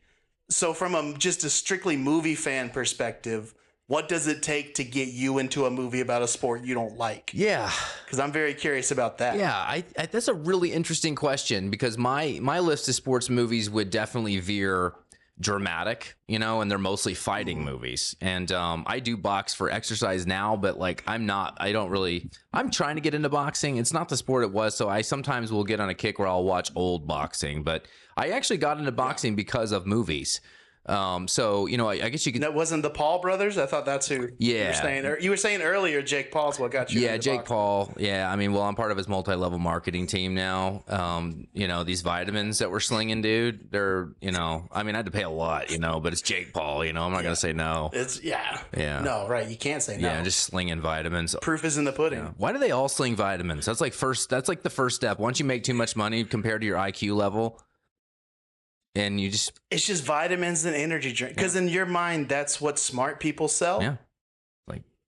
So from just a strictly movie fan perspective, what does it take to get you into a movie about a sport you don't like? Yeah. Because I'm very curious about that. Yeah, I that's a really interesting question, because my list of sports movies would definitely veer dramatic, and they're mostly fighting movies. And I do box for exercise now, but like I'm trying to get into boxing. It's not the sport it was, so I sometimes will get on a kick where I'll watch old boxing, but I actually got into boxing because of movies. So I guess you could. That wasn't the Paul brothers. I thought that's who. Yeah. You were saying earlier, Jake Paul's what got you. Yeah, into Jake boxing. Paul. Yeah, I mean, well, I'm part of his multi-level marketing team now. These vitamins that we're slinging, dude. They're, I mean, I had to pay a lot, but it's Jake Paul. I'm not gonna say no. It's yeah. No, right. You can't say no. Yeah, just slinging vitamins. Proof is in the pudding. Yeah. Why do they all sling vitamins? That's like the first step. Once you make too much money compared to your IQ level. And it's just vitamins and energy drink. Because in your mind, that's what smart people sell. Yeah.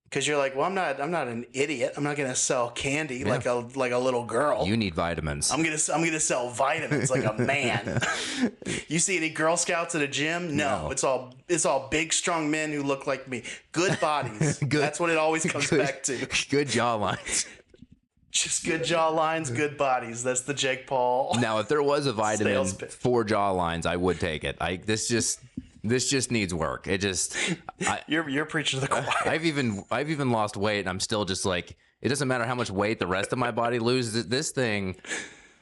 Because you're like, well, I'm not an idiot. I'm not gonna sell candy like a little girl. You need vitamins. I'm gonna sell vitamins like a man. You see any Girl Scouts at a gym? No. It's all big, strong men who look like me. Good bodies. That's what it always comes back to. Good jawlines. Just good jaw lines, good bodies. That's the Jake Paul. Now, if there was a vitamin for jaw lines, I would take it. This just needs work. You're preaching to the choir. I've even lost weight, and I'm still just like, it doesn't matter how much weight the rest of my body loses. This thing,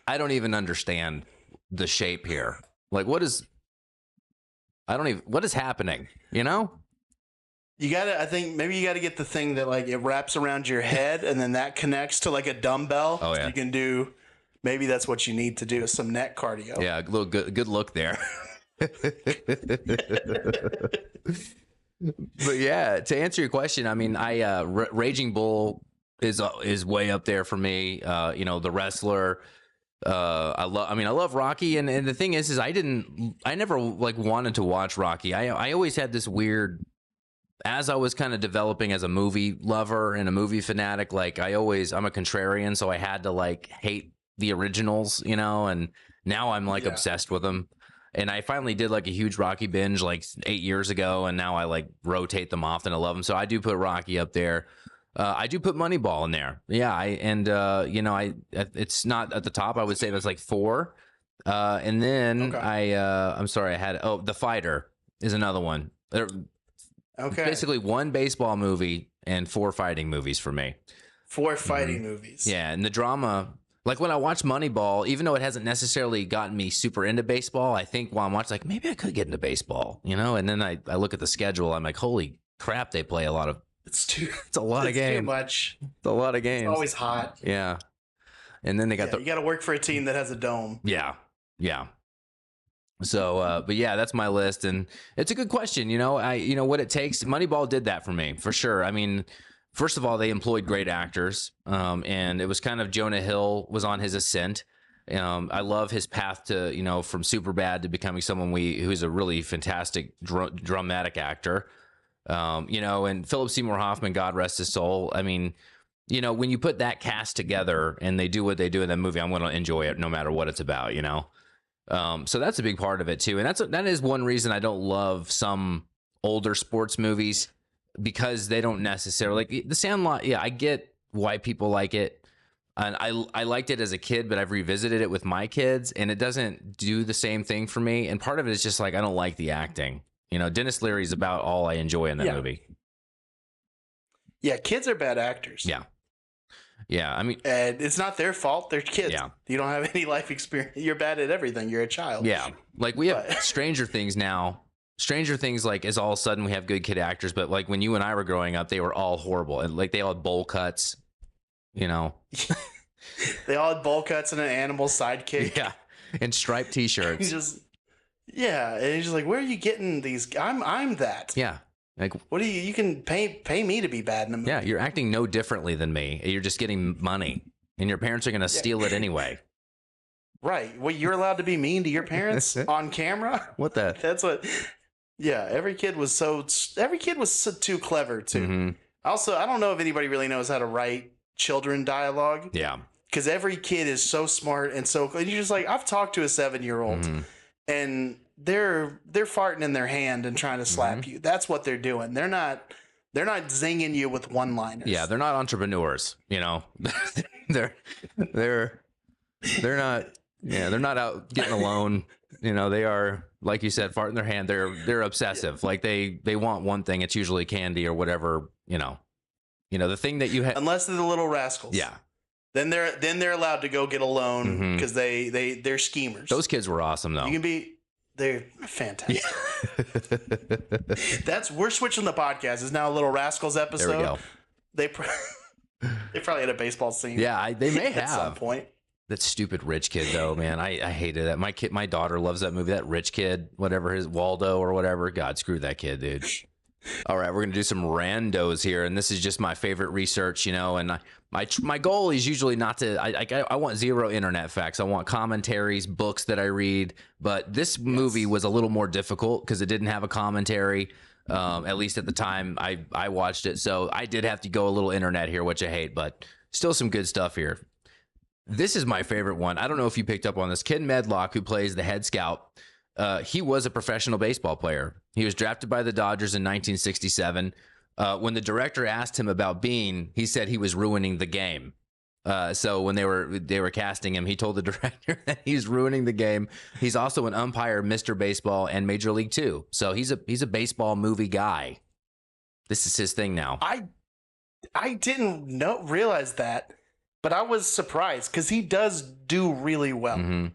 I don't even understand the shape here. Like, what is happening? I think maybe you gotta get the thing that like it wraps around your head and then that connects to like a dumbbell. Oh yeah. So you can do, maybe that's what you need to do, is some neck cardio. Yeah, a little good look there. But yeah, to answer your question, I mean, Raging Bull is way up there for me. The Wrestler. I love Rocky, and the thing is I never like wanted to watch Rocky. I always had this weird, as I was kind of developing as a movie lover and a movie fanatic, like I'm a contrarian, so I had to like hate the originals, and now I'm like obsessed with them. And I finally did like a huge Rocky binge like 8 years ago, and now I like rotate them off and I love them. So I do put Rocky up there. I do put Moneyball in there. Yeah, it's not at the top. I would say that's like 4. And then I'm sorry, The Fighter is another one. Okay. Basically 1 baseball movie and 4 fighting movies for me. 4 fighting movies. Yeah, and the drama, like when I watch Moneyball, even though it hasn't necessarily gotten me super into baseball, I think while I'm watching, like, maybe I could get into baseball, and then I look at the schedule, I'm like, holy crap, they play a lot of, it's a lot of games. Too much. It's a lot of games. It's always hot. Yeah. And then they got you got to work for a team that has a dome. Yeah. Yeah. So, but yeah, that's my list, and it's a good question. What it takes. Moneyball did that for me, for sure. I mean, first of all, they employed great actors, and it was kind of Jonah Hill was on his ascent. I love his path to, from Superbad to becoming someone who's a really fantastic dramatic actor. You know, and Philip Seymour Hoffman, God rest his soul. I mean, you know, when you put that cast together and they do what they do in that movie, I'm going to enjoy it no matter what it's about, you know? So that's a big part of it too. And that is one reason I don't love some older sports movies, because they don't necessarily like The Sandlot. Yeah, I get why people like it. And I liked it as a kid, but I've revisited it with my kids and it doesn't do the same thing for me. And part of it is just like, I don't like the acting. You know, Dennis Leary is about all I enjoy in that movie. Yeah, kids are bad actors. Yeah. Yeah, I mean, and it's not their fault. They're kids. Yeah. You don't have any life experience. You're bad at everything. You're a child. Yeah, like we have Stranger Things now. Stranger Things, like, is all of a sudden we have good kid actors, but like when you and I were growing up, they were all horrible, and like they all had bowl cuts. You know, they all had bowl cuts and an animal sidekick. Yeah, and striped T-shirts. And he's just like, where are you getting these? I'm that. Yeah. Like, what do you can pay me to be bad in the movie? Yeah, you're acting no differently than me. You're just getting money, and your parents are going to steal it anyway. Right. Well, you're allowed to be mean to your parents on camera? What the? That's what. Yeah, every kid was so too clever too. Mm-hmm. Also, I don't know if anybody really knows how to write children dialogue. Yeah. Because every kid is so smart and you're just like, I've talked to a 7-year-old and they're farting in their hand and trying to slap you. That's what they're doing. They're not zinging you with one-liners. Yeah, they're not entrepreneurs, you know. they're not they're not out getting a loan. You know, they are, like you said, fart in their hand. They're obsessive. Like they want one thing, it's usually candy or whatever, you know, the thing that you have, unless they're the little rascals. Yeah. Then they're allowed to go get a loan because they're schemers. Those kids were awesome though. They're fantastic. Yeah. We're switching the podcast. It's now a Little Rascals episode. There we go. They probably had a baseball scene. Yeah, they may have at some point. That stupid rich kid though, man. I hated that. My daughter loves that movie. That rich kid, whatever his Waldo or whatever. God, screw that kid, dude. All right, we're gonna do some randos here, and this is just my favorite research, you know. And my goal is usually not to. I want zero internet facts. I want commentaries, books that I read. But this movie was a little more difficult because it didn't have a commentary. At least at the time I watched it, so I did have to go a little internet here, which I hate, but still some good stuff here. This is my favorite one. I don't know if you picked up on this. Ken Medlock, who plays the head scout, he was a professional baseball player. He was drafted by the Dodgers in 1967. When the director asked him about Bean, he said he was ruining the game. So when they were casting him, he told the director that he's ruining the game. He's also an umpire, Mr. Baseball, and Major League too. So he's a baseball movie guy. This is his thing now. I didn't realize that, but I was surprised because he does do really well.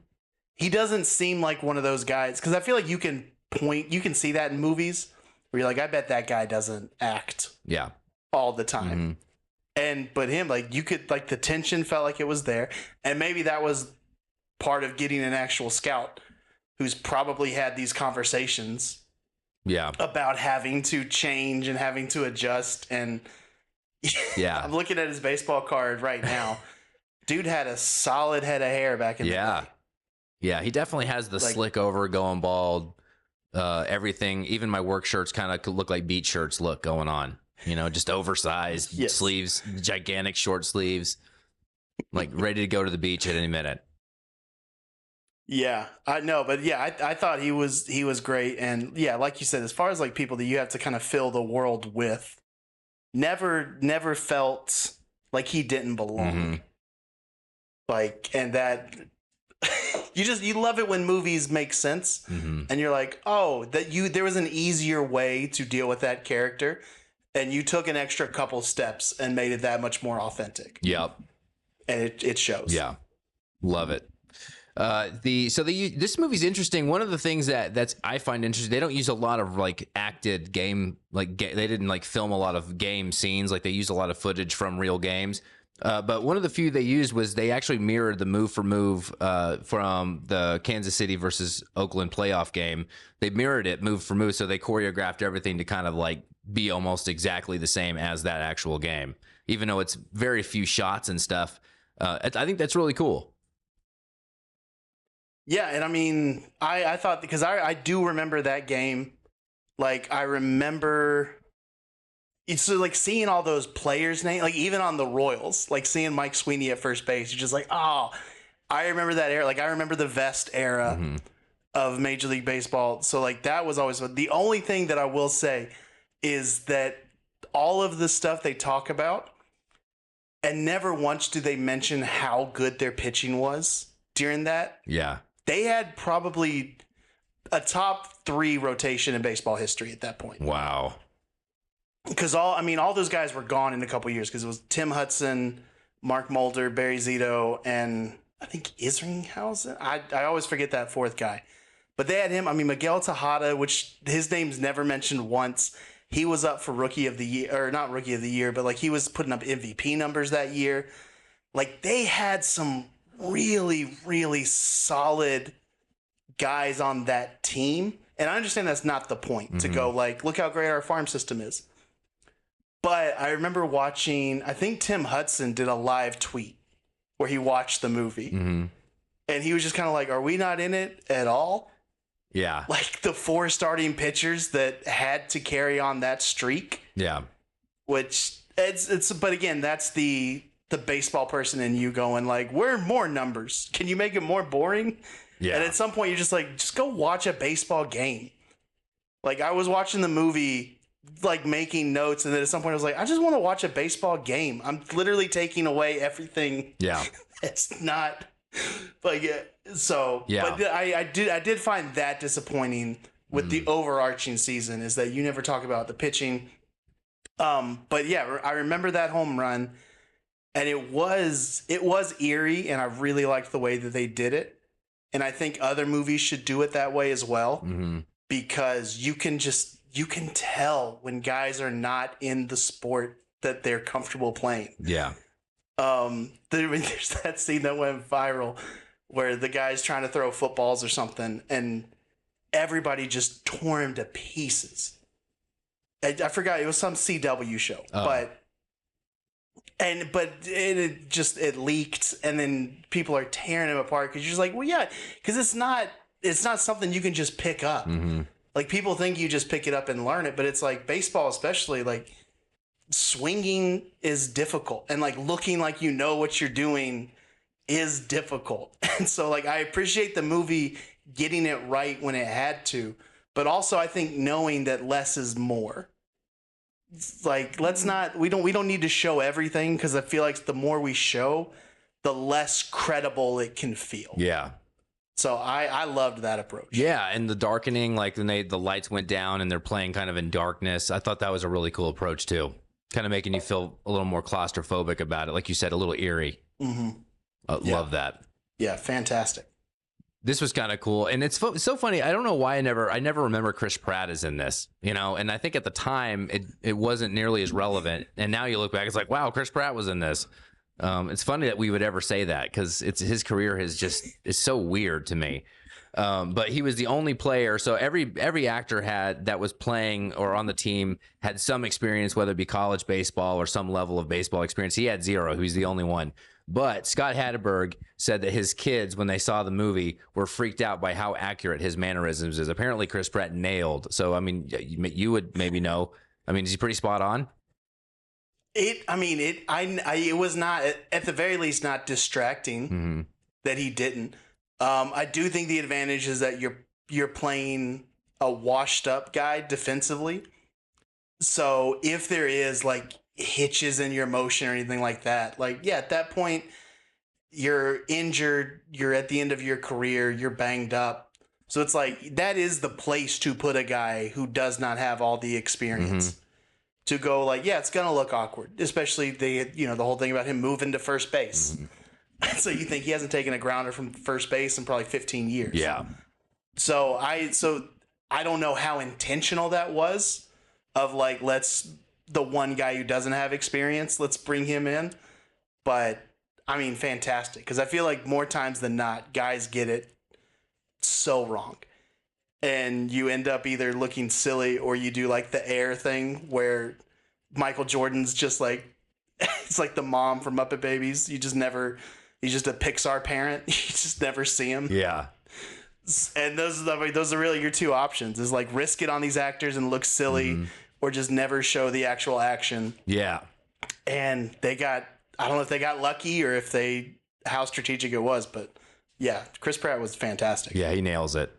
He doesn't seem like one of those guys, because I feel like you can see that in movies where you're like, I bet that guy doesn't act all the time. But him, like, you could, like, the tension felt like it was there, and maybe that was part of getting an actual scout who's probably had these conversations about having to change and having to adjust. And I'm looking at his baseball card right now. Dude had a solid head of hair back in the day. Yeah, he definitely has the slick over, going bald, everything. Even my work shirts kind of look like beach shirts going on. You know, just oversized sleeves, gigantic short sleeves, like ready to go to the beach at any minute. Yeah, I know, but I thought he was great. And yeah, like you said, as far as like people that you have to kind of fill the world with, never felt like he didn't belong. Like, and that you love it when movies make sense, and you're like, oh, there was an easier way to deal with that character, and you took an extra couple steps and made it that much more authentic. Yep. And it shows. Yeah. Love it. This movie's interesting. One of the things that's I find interesting, they don't use a lot of like acted game, like they didn't like film a lot of game scenes. Like they use a lot of footage from real games. But one of the few they used was they actually mirrored the move for move from the Kansas City versus Oakland playoff game. They mirrored it move for move, so they choreographed everything to kind of like be almost exactly the same as that actual game, even though it's very few shots and stuff. I think that's really cool. Yeah, and I mean, I thought, because I do remember that game. Like, I remember so like seeing all those players' names, like even on the Royals, like seeing Mike Sweeney at first base, you're just like, oh, I remember that era. Like I remember the vest era of Major League Baseball. So like that was always the only thing that I will say is that all of the stuff they talk about, and never once do they mention how good their pitching was during that. Yeah. They had probably a top 3 rotation in baseball history at that point. Wow. Because all those guys were gone in a couple years because it was Tim Hudson, Mark Mulder, Barry Zito, and I think Isringhausen. I always forget that 4th guy. But they had him. I mean, Miguel Tejada, which his name's never mentioned once. He was up for Rookie of the Year, or not Rookie of the Year, but like he was putting up MVP numbers that year. Like they had some really, really solid guys on that team. And I understand that's not the point to go like, look how great our farm system is. But I remember watching, I think Tim Hudson did a live tweet where he watched the movie. And he was just kind of like, are we not in it at all? Yeah. Like the 4 starting pitchers that had to carry on that streak. Yeah. Which but again, that's the baseball person in you going like, we're more numbers. Can you make it more boring? Yeah. And at some point you're just like, just go watch a baseball game. Like I was watching the movie, like making notes, and then at some point I was like, I just want to watch a baseball game. I'm literally taking away everything. Yeah. It's not like so. Yeah. But I did find that disappointing with the overarching season is that you never talk about the pitching. But yeah, I remember that home run, and it was eerie, and I really liked the way that they did it. And I think other movies should do it that way as well, because you can tell when guys are not in the sport that they're comfortable playing. Yeah. There's that scene that went viral where the guy's trying to throw footballs or something, and everybody just tore him to pieces. I forgot, it was some CW show, but it leaked, and then people are tearing him apart because you're just like, well, yeah, because it's not something you can just pick up. Like people think you just pick it up and learn it, but it's like baseball, especially like swinging is difficult, and like looking like you know what you're doing is difficult. And so like I appreciate the movie getting it right when it had to, but also I think knowing that less is more. Like we don't need to show everything, because I feel like the more we show, the less credible it can feel. Yeah. So I loved that approach. Yeah, and the darkening, like when the lights went down and they're playing kind of in darkness, I thought that was a really cool approach too. Kind of making you feel a little more claustrophobic about it, like you said, a little eerie. Love that. Yeah, fantastic. This was kind of cool, and it's so funny. I don't know why I never remember Chris Pratt is in this, and I think at the time it wasn't nearly as relevant, and now you look back, it's like, wow, Chris Pratt was in this. It's funny that we would ever say that, because his career is so weird to me. But he was the only player. So every actor that was playing or on the team had some experience, whether it be college baseball or some level of baseball experience. He had 0. He's the only one. But Scott Hatteberg said that his kids, when they saw the movie, were freaked out by how accurate his mannerisms is. Apparently, Chris Pratt nailed. So, I mean, you would maybe know. I mean, is he pretty spot on? It was not, at the very least, not distracting that he didn't. I do think the advantage is that you're playing a washed up guy defensively. So if there is like hitches in your motion or anything like that, like, yeah, at that point you're injured, you're at the end of your career, you're banged up. So it's like, that is the place to put a guy who does not have all the experience to go like, yeah, it's going to look awkward, especially the whole thing about him moving to first base. So you think he hasn't taken a grounder from first base in probably 15 years. Yeah. So I don't know how intentional that was, of like, the one guy who doesn't have experience, let's bring him in. But I mean, fantastic. Because I feel like more times than not, guys get it so wrong. And you end up either looking silly, or you do like the air thing where Michael Jordan's just like, it's like the mom from Muppet Babies. He's just a Pixar parent. You just never see him. Yeah. And those are really your two options, is like risk it on these actors and look silly, or just never show the actual action. Yeah. And I don't know if they got lucky or how strategic it was, but yeah, Chris Pratt was fantastic. Yeah, he nails it.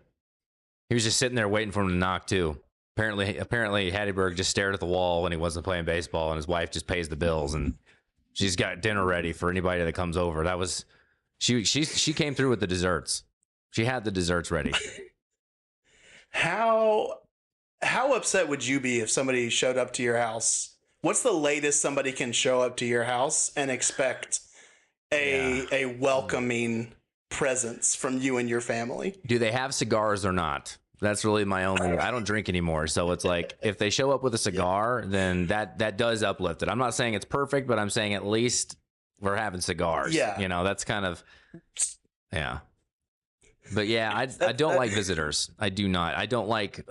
He was just sitting there waiting for him to knock too. Apparently Hattiesburg just stared at the wall when he wasn't playing baseball, and his wife just pays the bills, and she's got dinner ready for anybody that comes over. That was she came through with the desserts. She had the desserts ready. How upset would you be if somebody showed up to your house? What's the latest somebody can show up to your house and expect a welcoming presence from you and your family? Do they have cigars or not? That's really my only. I don't drink anymore, so it's like if they show up with a cigar, then that does uplift it. I'm not saying it's perfect, but I'm saying at least we're having cigars. Yeah, you know, that's kind of But yeah, I don't like visitors. I do not. I don't like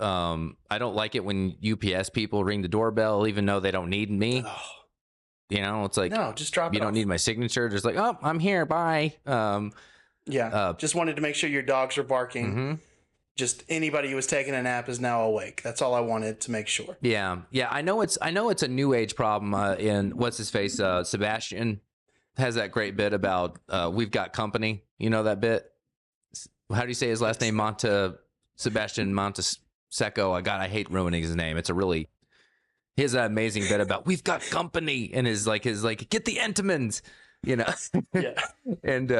it when UPS people ring the doorbell even though they don't need me. Oh. You know, it's like, no, just drop it. You don't need my signature. Just like, oh, I'm here. Bye. Just wanted to make sure your dogs are barking. Mm-hmm. Just anybody who was taking a nap is now awake. That's all I wanted to make sure. Yeah. I know it's a new age problem. In what's his face, Sebastian has that great bit about we've got company. You know that bit? How do you say his last name? Sebastian Montesecco. I hate ruining his name. He has that amazing bit about we've got company, and his get the Entenmann's, you know. Yeah. And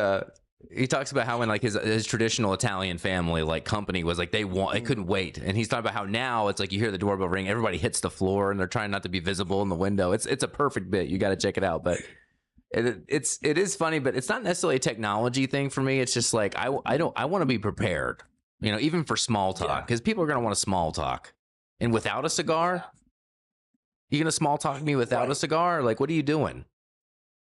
he talks about how in like his traditional Italian family, like company was like they couldn't wait, and he's talking about how now it's like you hear the doorbell ring, everybody hits the floor, and they're trying not to be visible in the window. It's a perfect bit. You got to check it out, but. It is funny, but it's not necessarily a technology thing for me. It's just like I want to be prepared, you know, even for small talk, because people are going to want to small talk. And without a cigar, you going to small talk me without a cigar? Like, what are you doing?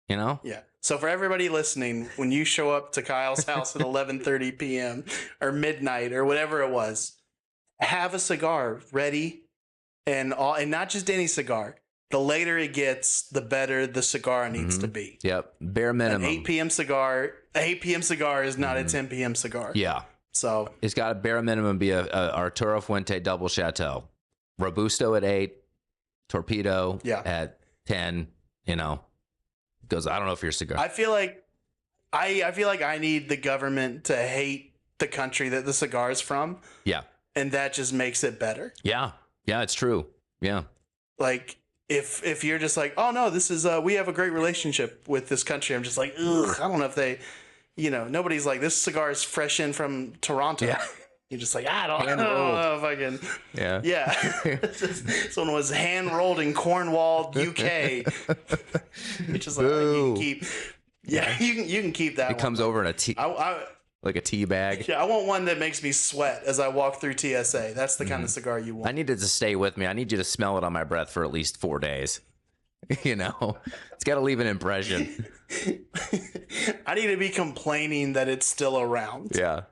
You know? Yeah. So for everybody listening, when you show up to Kyle's house at 11:30 p.m. or midnight or whatever it was, have a cigar ready, and not just any cigar. The later it gets, the better the cigar needs to be. Yep. Bare minimum. An 8 p.m. cigar. An 8 p.m. cigar is not a 10 p.m. cigar. Yeah. So it's got a bare minimum be a Arturo Fuente double chateau. Robusto at 8, Torpedo at 10, you know. Goes, I don't know if you're a cigar. I feel like I need the government to hate the country that the cigar is from. Yeah. And that just makes it better. Yeah. Yeah, it's true. Yeah. Like if you're just like, oh no, this is we have a great relationship with this country. I'm just like, ugh, I don't know if they, you know, nobody's like, this cigar is fresh in from Toronto. Yeah. You're just like, I don't know if I can. Yeah. Yeah. This one was hand rolled in Cornwall, UK. Which is like, you can keep. Yeah, you can keep that. It comes over in a tea, like a tea bag. Yeah, I want one that makes me sweat as I walk through TSA. That's the kind of cigar you want. I need it to stay with me. I need you to smell it on my breath for at least 4 days. You know, it's got to leave an impression. I need to be complaining that it's still around. Yeah.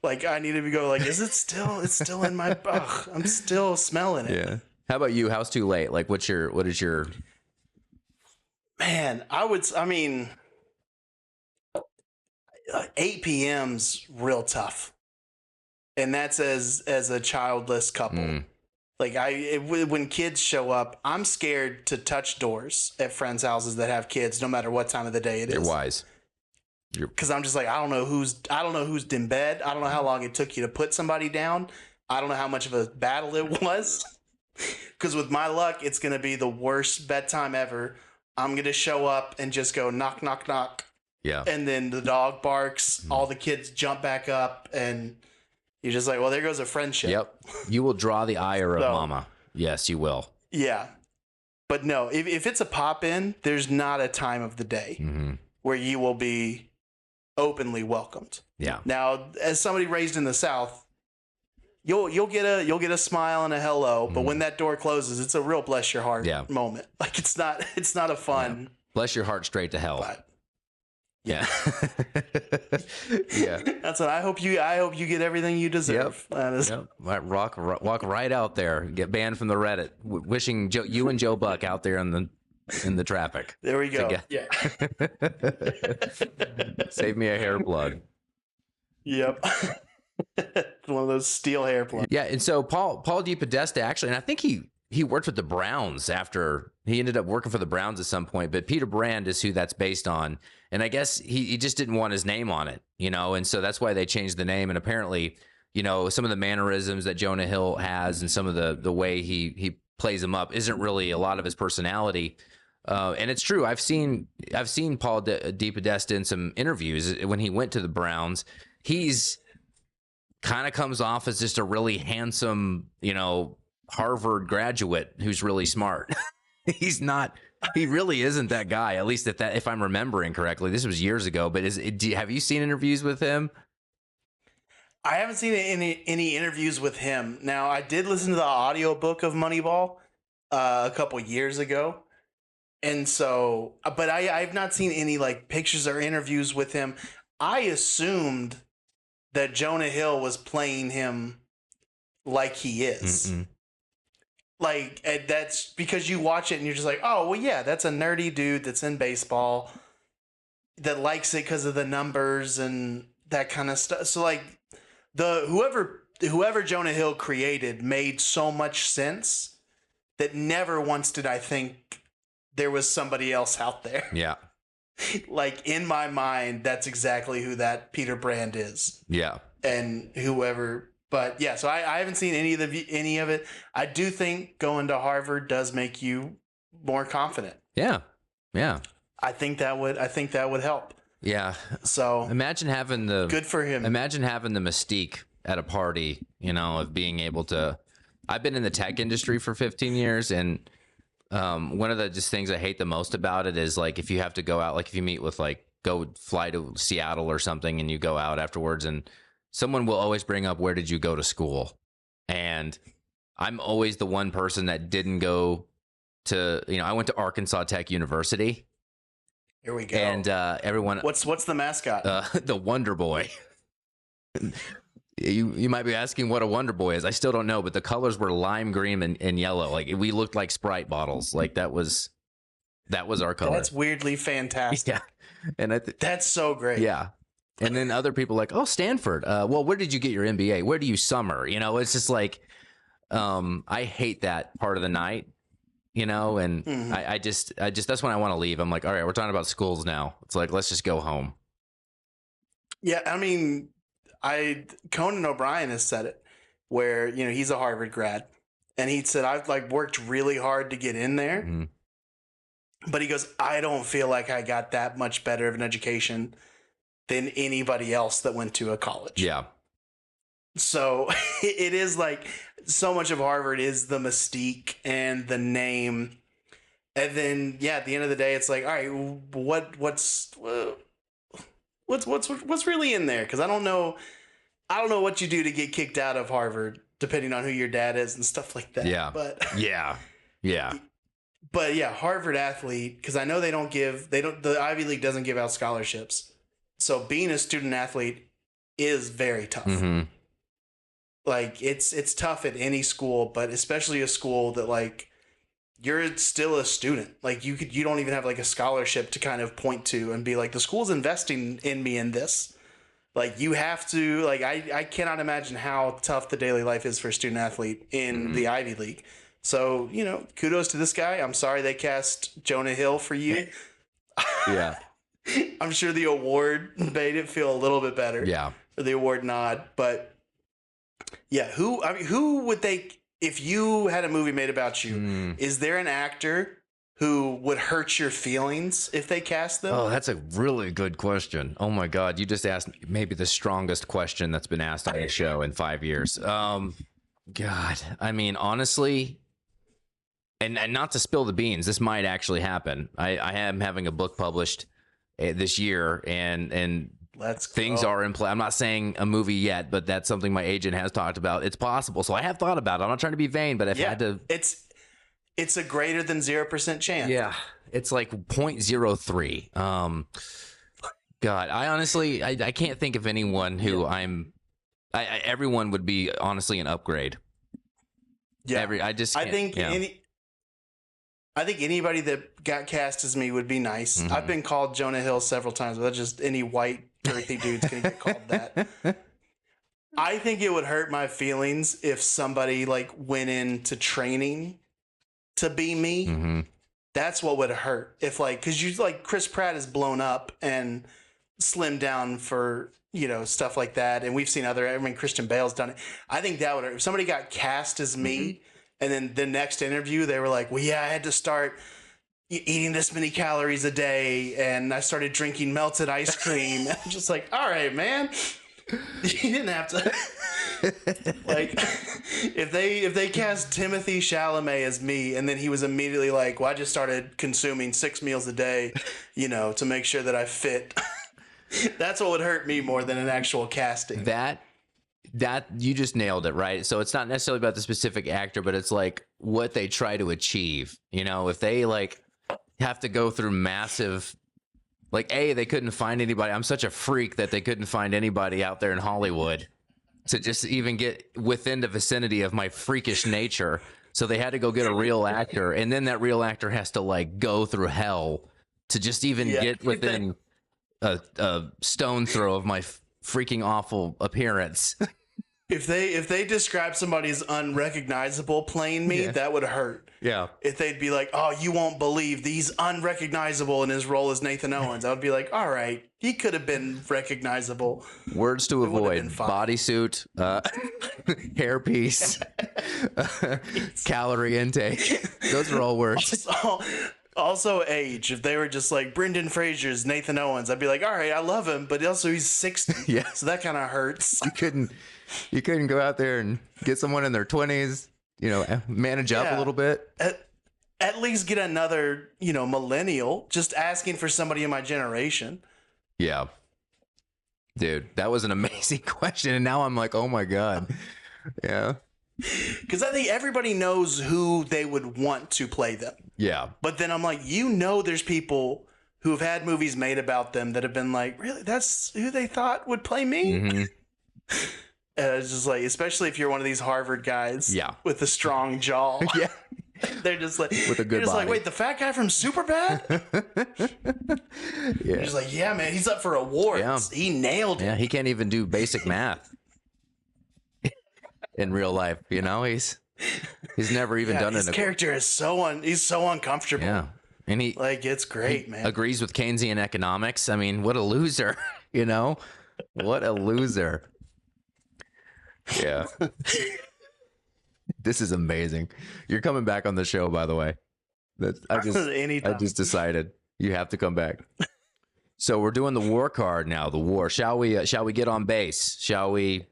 Like I need to be it's still in my, I'm still smelling it. Yeah. How about you? How's too late? Like what is your, man, I mean, 8 p.m.'s real tough. And that's as a childless couple. Like when kids show up, I'm scared to touch doors at friends' houses that have kids, no matter what time of the day it is. You're wise. Because I'm just like, I don't know who's in bed. I don't know how long it took you to put somebody down. I don't know how much of a battle it was. Because with my luck, it's going to be the worst bedtime ever. I'm going to show up and just go knock, knock, knock. Yeah. And then the dog barks. All the kids jump back up. And you're just like, well, there goes a friendship. Yep. You will draw the ire of mama. Yes, you will. Yeah. But no, if it's a pop in, there's not a time of the day where you will be openly welcomed. Yeah. Now, as somebody raised in the South, you'll get a smile and a hello, but when that door closes, it's a real bless your heart moment. Like it's not a fun bless your heart straight to hell. But, yeah. Yeah. That's what I hope you get everything you deserve. Yep. Walk right out there. Get banned from the Reddit. Wishing you and Joe Buck out there in the traffic. There we go. Yeah. Save me a hair plug. Yep. One of those steel hair plugs. Yeah, and so Paul DePodesta actually, and I think he he worked with the Browns after he ended up working for the Browns at some point, but Peter Brand is who that's based on. And I guess he just didn't want his name on it, you know, and so that's why they changed the name. And apparently, you know, some of the mannerisms that Jonah Hill has and some of the way he plays them up isn't really a lot of his personality. And it's true. I've seen Paul DePodesta in some interviews when he went to the Browns. He's kind of comes off as just a really handsome, you know, Harvard graduate who's really smart. He's not. He really isn't that guy. At least if I'm remembering correctly, this was years ago. But have you seen interviews with him? I haven't seen any interviews with him. Now, I did listen to the audiobook of Moneyball a couple years ago. And so, but I've not seen any like pictures or interviews with him. I assumed that Jonah Hill was playing him like he is. Mm-mm. Like, that's because you watch it and you're just like, oh, well, yeah, that's a nerdy dude that's in baseball that likes it because of the numbers and that kind of stuff. So like whoever Jonah Hill created made so much sense that never once did I think there was somebody else out there. Yeah. Like, in my mind, that's exactly who that Peter Brand is. Yeah. And whoever, but yeah, so I haven't seen any of it. I do think going to Harvard does make you more confident. Yeah. Yeah. I think that would help. Yeah. So imagine having good for him. Imagine having the mystique at a party, you know, of being able to. I've been in the tech industry for 15 years, and one of the just things I hate the most about it is like if you have to go out, like if you meet with like fly to Seattle or something, and you go out afterwards, and someone will always bring up, where did you go to school? And I'm always the one person that didn't go to, you know, I went to Arkansas Tech University. Here we go. And everyone, what's the mascot? The Wonder Boy. You might be asking what a Wonder Boy is. I still don't know, but the colors were lime green and yellow. Like we looked like Sprite bottles. Like that was our color. That's weirdly fantastic. Yeah, and that's so great. Yeah, and then other people like, oh, Stanford. Well, where did you get your MBA? Where do you summer? You know, it's just like, I hate that part of the night. You know, and I just that's when I want to leave. I'm like, all right, we're talking about schools now. It's like, let's just go home. Yeah, I mean, Conan O'Brien has said it, where, you know, he's a Harvard grad, and he said, I've like worked really hard to get in there, but he goes, I don't feel like I got that much better of an education than anybody else that went to a college. Yeah. So it is like so much of Harvard is the mystique and the name. And then, yeah, at the end of the day, it's like, all right, what's really in there? Because I don't know what you do to get kicked out of Harvard, depending on who your dad is and stuff like that. Yeah. But yeah. But yeah, Harvard athlete, because I know the Ivy League doesn't give out scholarships. So being a student athlete is very tough. Mm-hmm. Like it's tough at any school, but especially a school that like you're still a student. Like you don't even have like a scholarship to kind of point to and be like, the school's investing in me in this. Like you have to, like, I cannot imagine how tough the daily life is for a student athlete in the Ivy League. So, you know, kudos to this guy. I'm sorry they cast Jonah Hill for you. Yeah. I'm sure the award made it feel a little bit better. Yeah. For the award nod, but yeah, who would they, if you had a movie made about you, is there an actor who would hurt your feelings if they cast them? Oh, that's a really good question. Oh my God. You just asked maybe the strongest question that's been asked on the show in 5 years. God, I mean, honestly, and not to spill the beans, this might actually happen. I am having a book published this year, and things are in play. I'm not saying a movie yet, but that's something my agent has talked about. It's possible. So I have thought about it. I'm not trying to be vain, but if I had to, it's a greater than 0% chance. Yeah. It's like 0.03. God, I honestly, I can't think of anyone who everyone would be honestly an upgrade. Yeah. I think anybody that got cast as me would be nice. Mm-hmm. I've been called Jonah Hill several times, but that's just any white girthy dude's gonna get called that. I think it would hurt my feelings if somebody like went into training to be me, Mm-hmm. that's what would hurt. If like, because you like Chris Pratt is blown up and slimmed down for stuff like that, and we've seen other. I mean, Christian Bale's done it. I think that would hurt. If somebody got cast as me, and then the next interview they were like, "Well, yeah, I had to start eating this many calories a day, and I started drinking melted ice cream." I'm just like, all right, man. You didn't have to. Like, if they cast Timothy Chalamet as me, and then he was immediately like, "Well, I just started consuming 6 meals a day, to make sure that I fit." That's what would hurt me more than an actual casting. That you just nailed it, right? So it's not necessarily about the specific actor, but it's like what they try to achieve. If they like have to go through massive, like, they couldn't find anybody. I'm such a freak that they couldn't find anybody out there in Hollywood to just even get within the vicinity of my freakish nature. So they had to go get a real actor, and then that real actor has to like go through hell to just even get within a stone throw of my freaking awful appearance. If they describe somebody as unrecognizable playing me, that would hurt. Yeah. If they'd be like, "Oh, you won't believe he's unrecognizable in his role as Nathan Owens," I would be like, "All right, he could have been recognizable." Words to avoid: bodysuit, hairpiece, calorie intake. Those are all words. Also age. If they were just like Brendan Fraser's Nathan Owens, I'd be like, all right, I love him, but also he's 60. Yeah. So that kind of hurts. You couldn't go out there and get someone in their 20s, manage up a little bit. At least get another, millennial, just asking for somebody in my generation. Yeah. Dude, that was an amazing question. And now I'm like, oh my God. Yeah. Because I think everybody knows who they would want to play them. Yeah. But then I'm like, there's people who have had movies made about them that have been like, really, that's who they thought would play me? Mm-hmm. It's just like, especially if you're one of these Harvard guys with a strong jaw. Yeah. They're just like, with a good body. Like, wait, the fat guy from Superbad? You're just like, yeah, man, he's up for awards. Yeah. He nailed it. Yeah, he can't even do basic math in real life. He's never even done it. His character is he's so uncomfortable. Yeah. And it's great, man. Agrees with Keynesian economics. I mean, what a loser, What a loser. Yeah. This is amazing. You're coming back on the show, by the way. I just decided you have to come back. So we're doing the war card now. The war. Shall we get on base? Shall we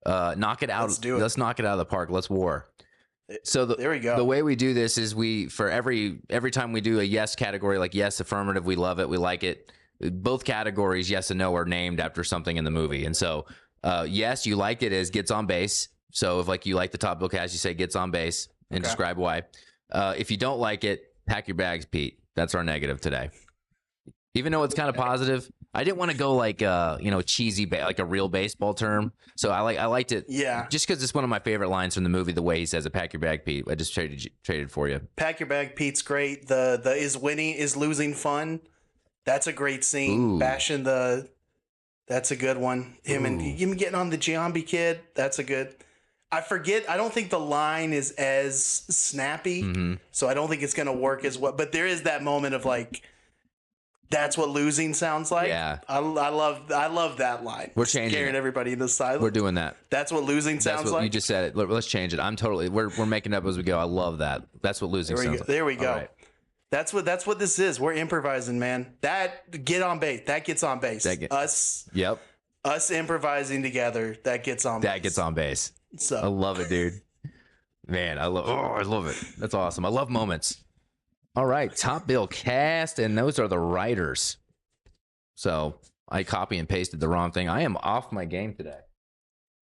knock it out? Let's knock it out of the park. Let's war. So there we go. The way we do this is for every time we do a yes category, like yes, affirmative, we love it, we like it. Both categories, yes and no, are named after something in the movie. And so yes, you like it is gets on base. So if like you like the Top Bill cast, you say gets on base and describe why. If you don't like it, pack your bags, Pete. That's our negative today. Even though it's kind of positive, I didn't want to go like cheesy, like a real baseball term. So I liked it. Yeah. Just because it's one of my favorite lines from the movie. The way he says it, "Pack your bag, Pete." I just traded for you. Pack your bag, Pete's great. The is winning is losing fun. That's a great scene. Ooh. Bashing that's a good one. Him getting on the Giambi kid. That's a good. I forget. I don't think the line is as snappy, so I don't think it's gonna work as well. But there is that moment of like, that's what losing sounds like. Yeah, I love that line. We're changing scaring everybody into silence. We're doing that. That's what losing sounds like. You just said it. Let's change it. We're making it up as we go. I love that. That's what losing sounds like. There we go. Right. That's what this is. We're improvising, man. That get on base. That gets on base. Us. Yep. Us improvising together. That gets on base. That gets on base. So I love it, dude. Man, I love it. That's awesome. I love moments. All right, Top Bill cast, and those are the writers. So I copy and pasted the wrong thing. I am off my game today.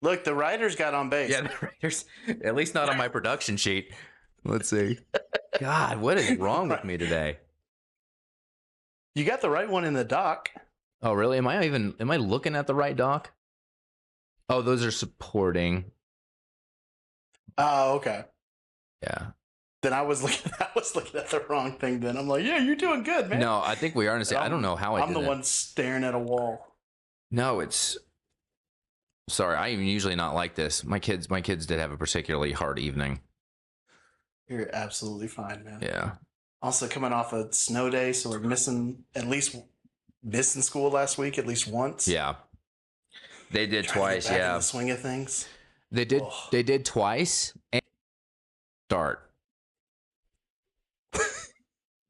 Look, the writers got on base. Yeah, the writers, at least not on my production sheet. Let's see. God, what is wrong with me today? You got the right one in the doc. Oh, really? Am I looking at the right doc? Oh, those are supporting. Oh, okay. Yeah. Then I was looking at the wrong thing. Then I'm like, yeah, you're doing good, man. No, I think we are in the same. I don't know how I'm the one staring at a wall. No, it's. Sorry, I am usually not like this. My kids did have a particularly hard evening. You're absolutely fine, man. Yeah. Also coming off a snow day, so we're missing school last week at least once. Yeah. They did twice. Back in Yeah. the swing of things. They did. Ugh. They did twice. And start.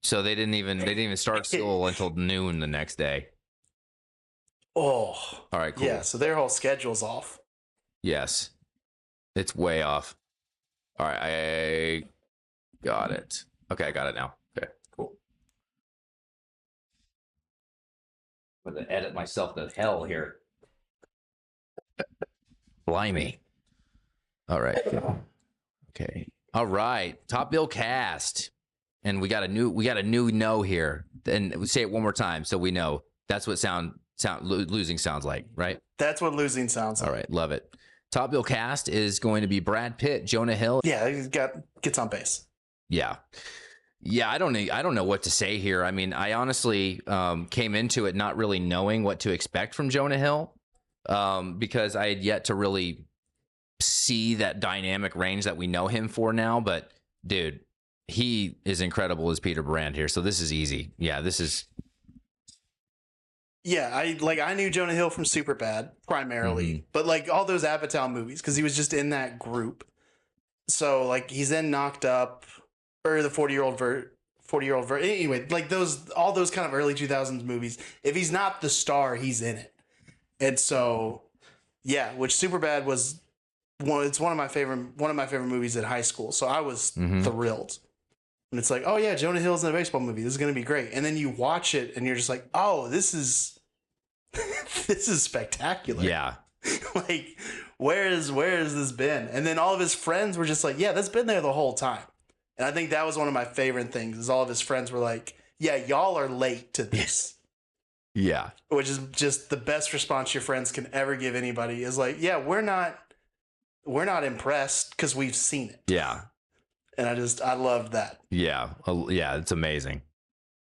So they didn't even start school until noon the next day. Oh. All right. Cool. Yeah. So their whole schedule's off. Yes. It's way off. All right. I got it. Okay. I got it now. Okay. Cool. I'm going to edit myself to hell here. Blimey. All right. Okay. All right. Top bill cast. And we got a new no here. And say it one more time so we know. That's what losing sounds like, right? That's what losing sounds like. All right, love it. Top bill cast is going to be Brad Pitt, Jonah Hill. Yeah, he gets on base. Yeah. I don't know what to say here. I mean, I honestly came into it not really knowing what to expect from Jonah Hill because I had yet to really see that dynamic range that we know him for now. But dude, he is incredible as Peter Brand here. So this is easy. Yeah, this is. Yeah, I knew Jonah Hill from Superbad primarily, but like all those Apatow movies because he was just in that group. So like he's in Knocked Up or the 40-year-old anyway, like all those kind of early 2000s movies. If he's not the star, he's in it. And so yeah, which Superbad was it's one of my favorite movies at high school. So I was thrilled. And it's like, oh yeah, Jonah Hill's in a baseball movie. This is going to be great. And then you watch it and you're just like, oh, this is spectacular. Yeah. Like, where has this been? And then all of his friends were just like, yeah, that's been there the whole time. And I think that was one of my favorite things is all of his friends were like, yeah, y'all are late to this. Yeah. Which is just the best response your friends can ever give anybody is like, yeah, we're not impressed because we've seen it. Yeah. And I love that. Yeah. Yeah. It's amazing.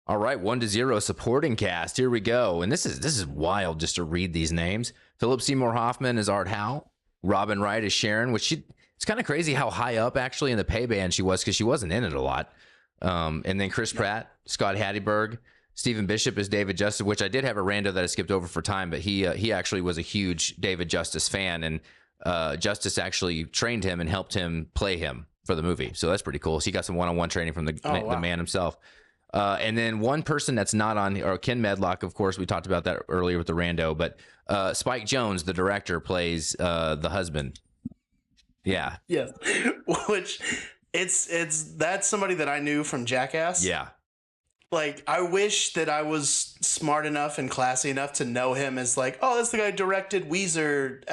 All right. 1-0 supporting cast. Here we go. And this is wild just to read these names. Philip Seymour Hoffman is Art Howe. Robin Wright is Sharon, which it's kind of crazy how high up actually in the pay band she was because she wasn't in it a lot. And then Chris Pratt, Scott Hatteberg, Stephen Bishop is David Justice, which I did have a rando that I skipped over for time, but he actually was a huge David Justice fan, and Justice actually trained him and helped him play him for the movie. So that's pretty cool. So he got some one-on-one training from the man himself. And then one person that's not on, or Ken Medlock, of course, we talked about that earlier with the rando, but Spike Jonze, the director, plays the husband. Yeah. Yes. Which that's somebody that I knew from Jackass. Yeah. Like, I wish that I was smart enough and classy enough to know him as like, oh, that's the guy who directed Weezer,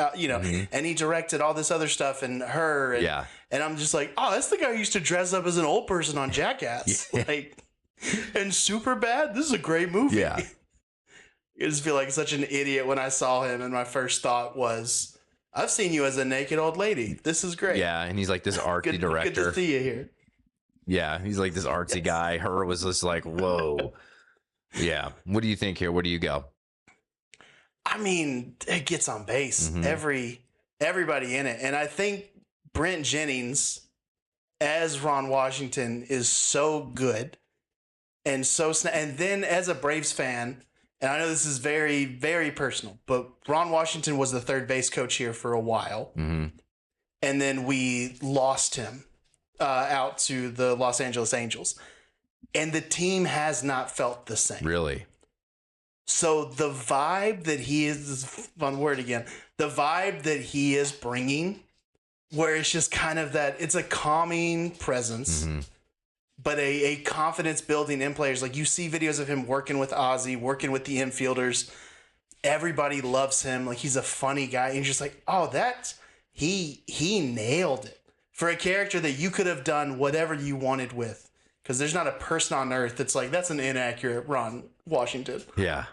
and he directed all this other stuff and Her. And, Yeah. And I'm just like, oh, that's the guy who used to dress up as an old person on Jackass. Yeah. Like, and Superbad, this is a great movie. Yeah. I just feel like such an idiot when I saw him, and my first thought was, I've seen you as a naked old lady. This is great. Yeah. And he's like this artsy director. Good to see you here. Yeah. He's like this artsy guy. Her was just like, whoa. Yeah. What do you think here? Where do you go? I mean, it gets on base. Everybody in it. And I think Brent Jennings as Ron Washington is so good and so and then as a Braves fan, and I know this is very, very personal, but Ron Washington was the third base coach here for a while. And then we lost him out to the Los Angeles Angels. And the team has not felt the same. Really? So the vibe that he is, fun word again, the vibe that he is bringing, where it's just kind of that, it's a calming presence, but a confidence building in players. Like, you see videos of him working with Ozzy, working with the infielders. Everybody loves him. Like, he's a funny guy. And you're just like, oh, he nailed it for a character that you could have done whatever you wanted with. Because there's not a person on earth that's like, that's an inaccurate Ron Washington. Yeah.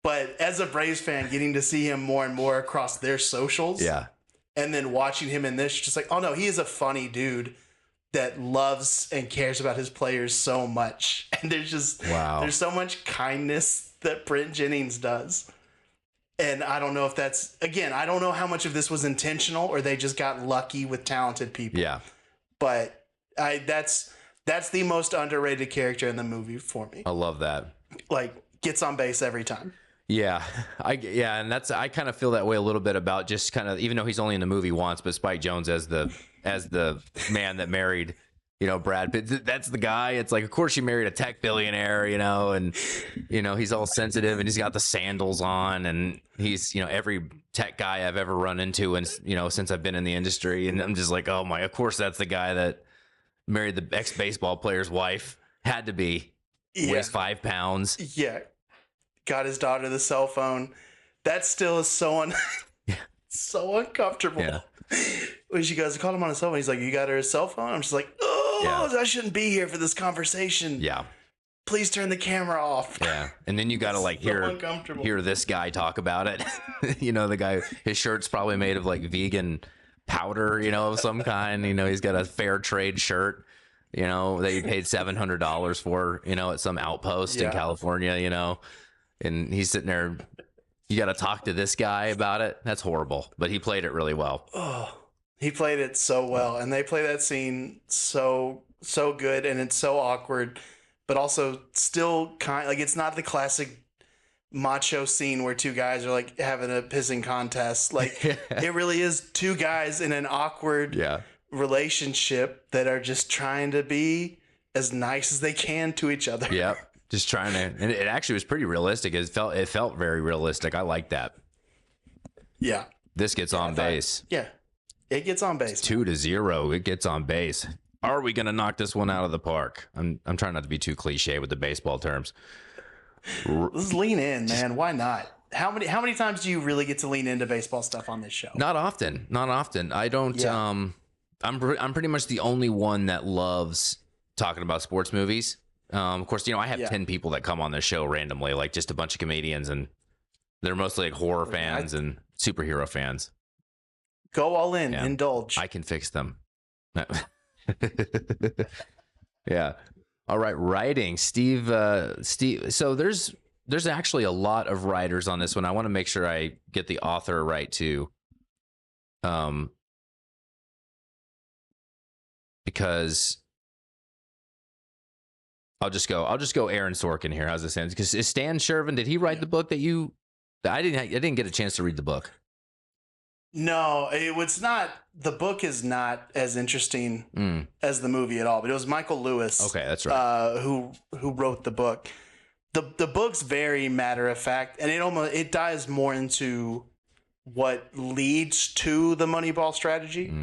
But as a Braves fan, getting to see him more and more across their socials. Yeah. And then watching him in this, just like, oh no, he is a funny dude that loves and cares about his players so much. And there's just, there's so much kindness that Brent Jennings does. And I don't know if that's, again, I don't know how much of this was intentional or they just got lucky with talented people. Yeah. But That's the most underrated character in the movie for me. I love that. Like, gets on base every time. Yeah, and I kind of feel that way a little bit about just kind of, even though he's only in the movie once, but Spike Jonze as the man that married, Brad Pitt. That's the guy. It's like, of course you married a tech billionaire, and he's all sensitive and he's got the sandals on, and he's every tech guy I've ever run into, and since I've been in the industry, and I'm just like, oh my, of course that's the guy that married the ex-baseball player's wife. Had to be. Yeah. Weighs 5 pounds. Yeah. Got his daughter the cell phone. That still is so so uncomfortable. Yeah. When she goes, I called him on his cell phone. He's like, you got her a cell phone? I'm just like, I shouldn't be here for this conversation. Yeah. Please turn the camera off. Yeah. And then you got to like hear this guy talk about it. The guy, his shirt's probably made of like vegan powder, of some kind. He's got a fair trade shirt, that he paid $700 for, at some outpost in California, and he's sitting there. You got to talk to this guy about it. That's horrible, but he played it really well. Oh, he played it so well, and they play that scene so good, and it's so awkward, but also still it's not the classic macho scene where two guys are like having a pissing contest. Like it really is two guys in an awkward relationship that are just trying to be as nice as they can to each other. Yep. Just trying to, and it actually was pretty realistic. It felt very realistic. I like that. Yeah. This gets on base. It gets on base. 2-0. It gets on base. Are we gonna knock this one out of the park? I'm trying not to be too cliche with the baseball terms. Let's lean in, man. Why not? How many times do you really get to lean into baseball stuff on this show? Not often. I don't. Yeah. I'm pretty much the only one that loves talking about sports movies. Of course, I have 10 people that come on this show randomly, like just a bunch of comedians, and they're mostly like horror fans and superhero fans. Go all in, indulge. I can fix them. Yeah. All right, writing, Steve. So there's actually a lot of writers on this one. I want to make sure I get the author right too. Because I'll just go Aaron Sorkin here. How's this sound? Because is Stan Shervin, did he write the book that you? I didn't get a chance to read the book. No, it was not. The book is not as interesting as the movie at all. But it was Michael Lewis. Okay, that's right. Who wrote the book? The book's very matter of fact, and it dives more into what leads to the Moneyball strategy.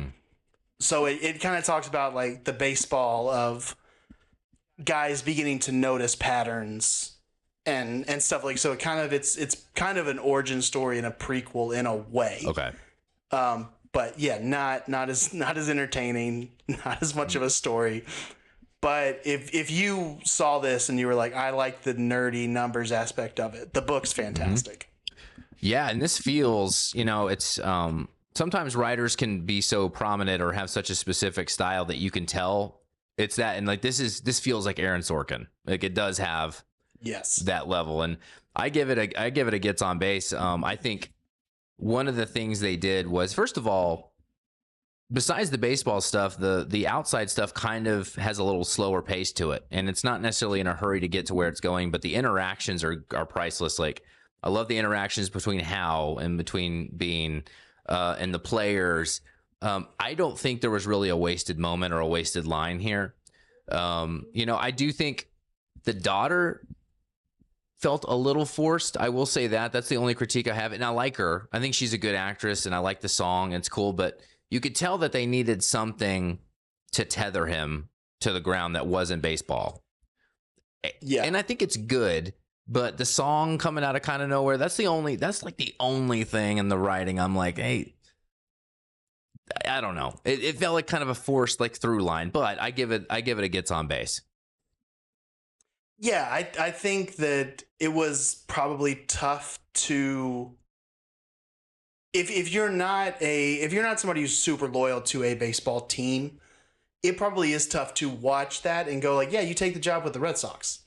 So it kind of talks about like the baseball of guys beginning to notice patterns and stuff like so. It's kind of an origin story and a prequel in a way. Okay. But yeah, not as entertaining, not as much of a story. But if you saw this and you were like, I like the nerdy numbers aspect of it, the book's fantastic. Yeah, and this feels, it's sometimes writers can be so prominent or have such a specific style that you can tell it's that, and like this feels like Aaron Sorkin. Like it does have that level, and I give it a gets on base. I think one of the things they did was, first of all, besides the baseball stuff, the outside stuff kind of has a little slower pace to it, and it's not necessarily in a hurry to get to where it's going, but the interactions are priceless. Like I love the interactions between Hal and between Bean and the players. I don't think there was really a wasted moment or a wasted line here. I do think the daughter felt a little forced. I will say that. That's the only critique I have. And I like her. I think she's a good actress, and I like the song. It's cool, but you could tell that they needed something to tether him to the ground that wasn't baseball. Yeah. And I think it's good, but the song coming out of kind of nowhere, that's like the only thing in the writing I'm like, hey, I don't know. It felt like kind of a forced like through line, but I give it a gets on base. Yeah, I think that it was probably tough to if you're not somebody who's super loyal to a baseball team, it probably is tough to watch that and go like, yeah, you take the job with the Red Sox.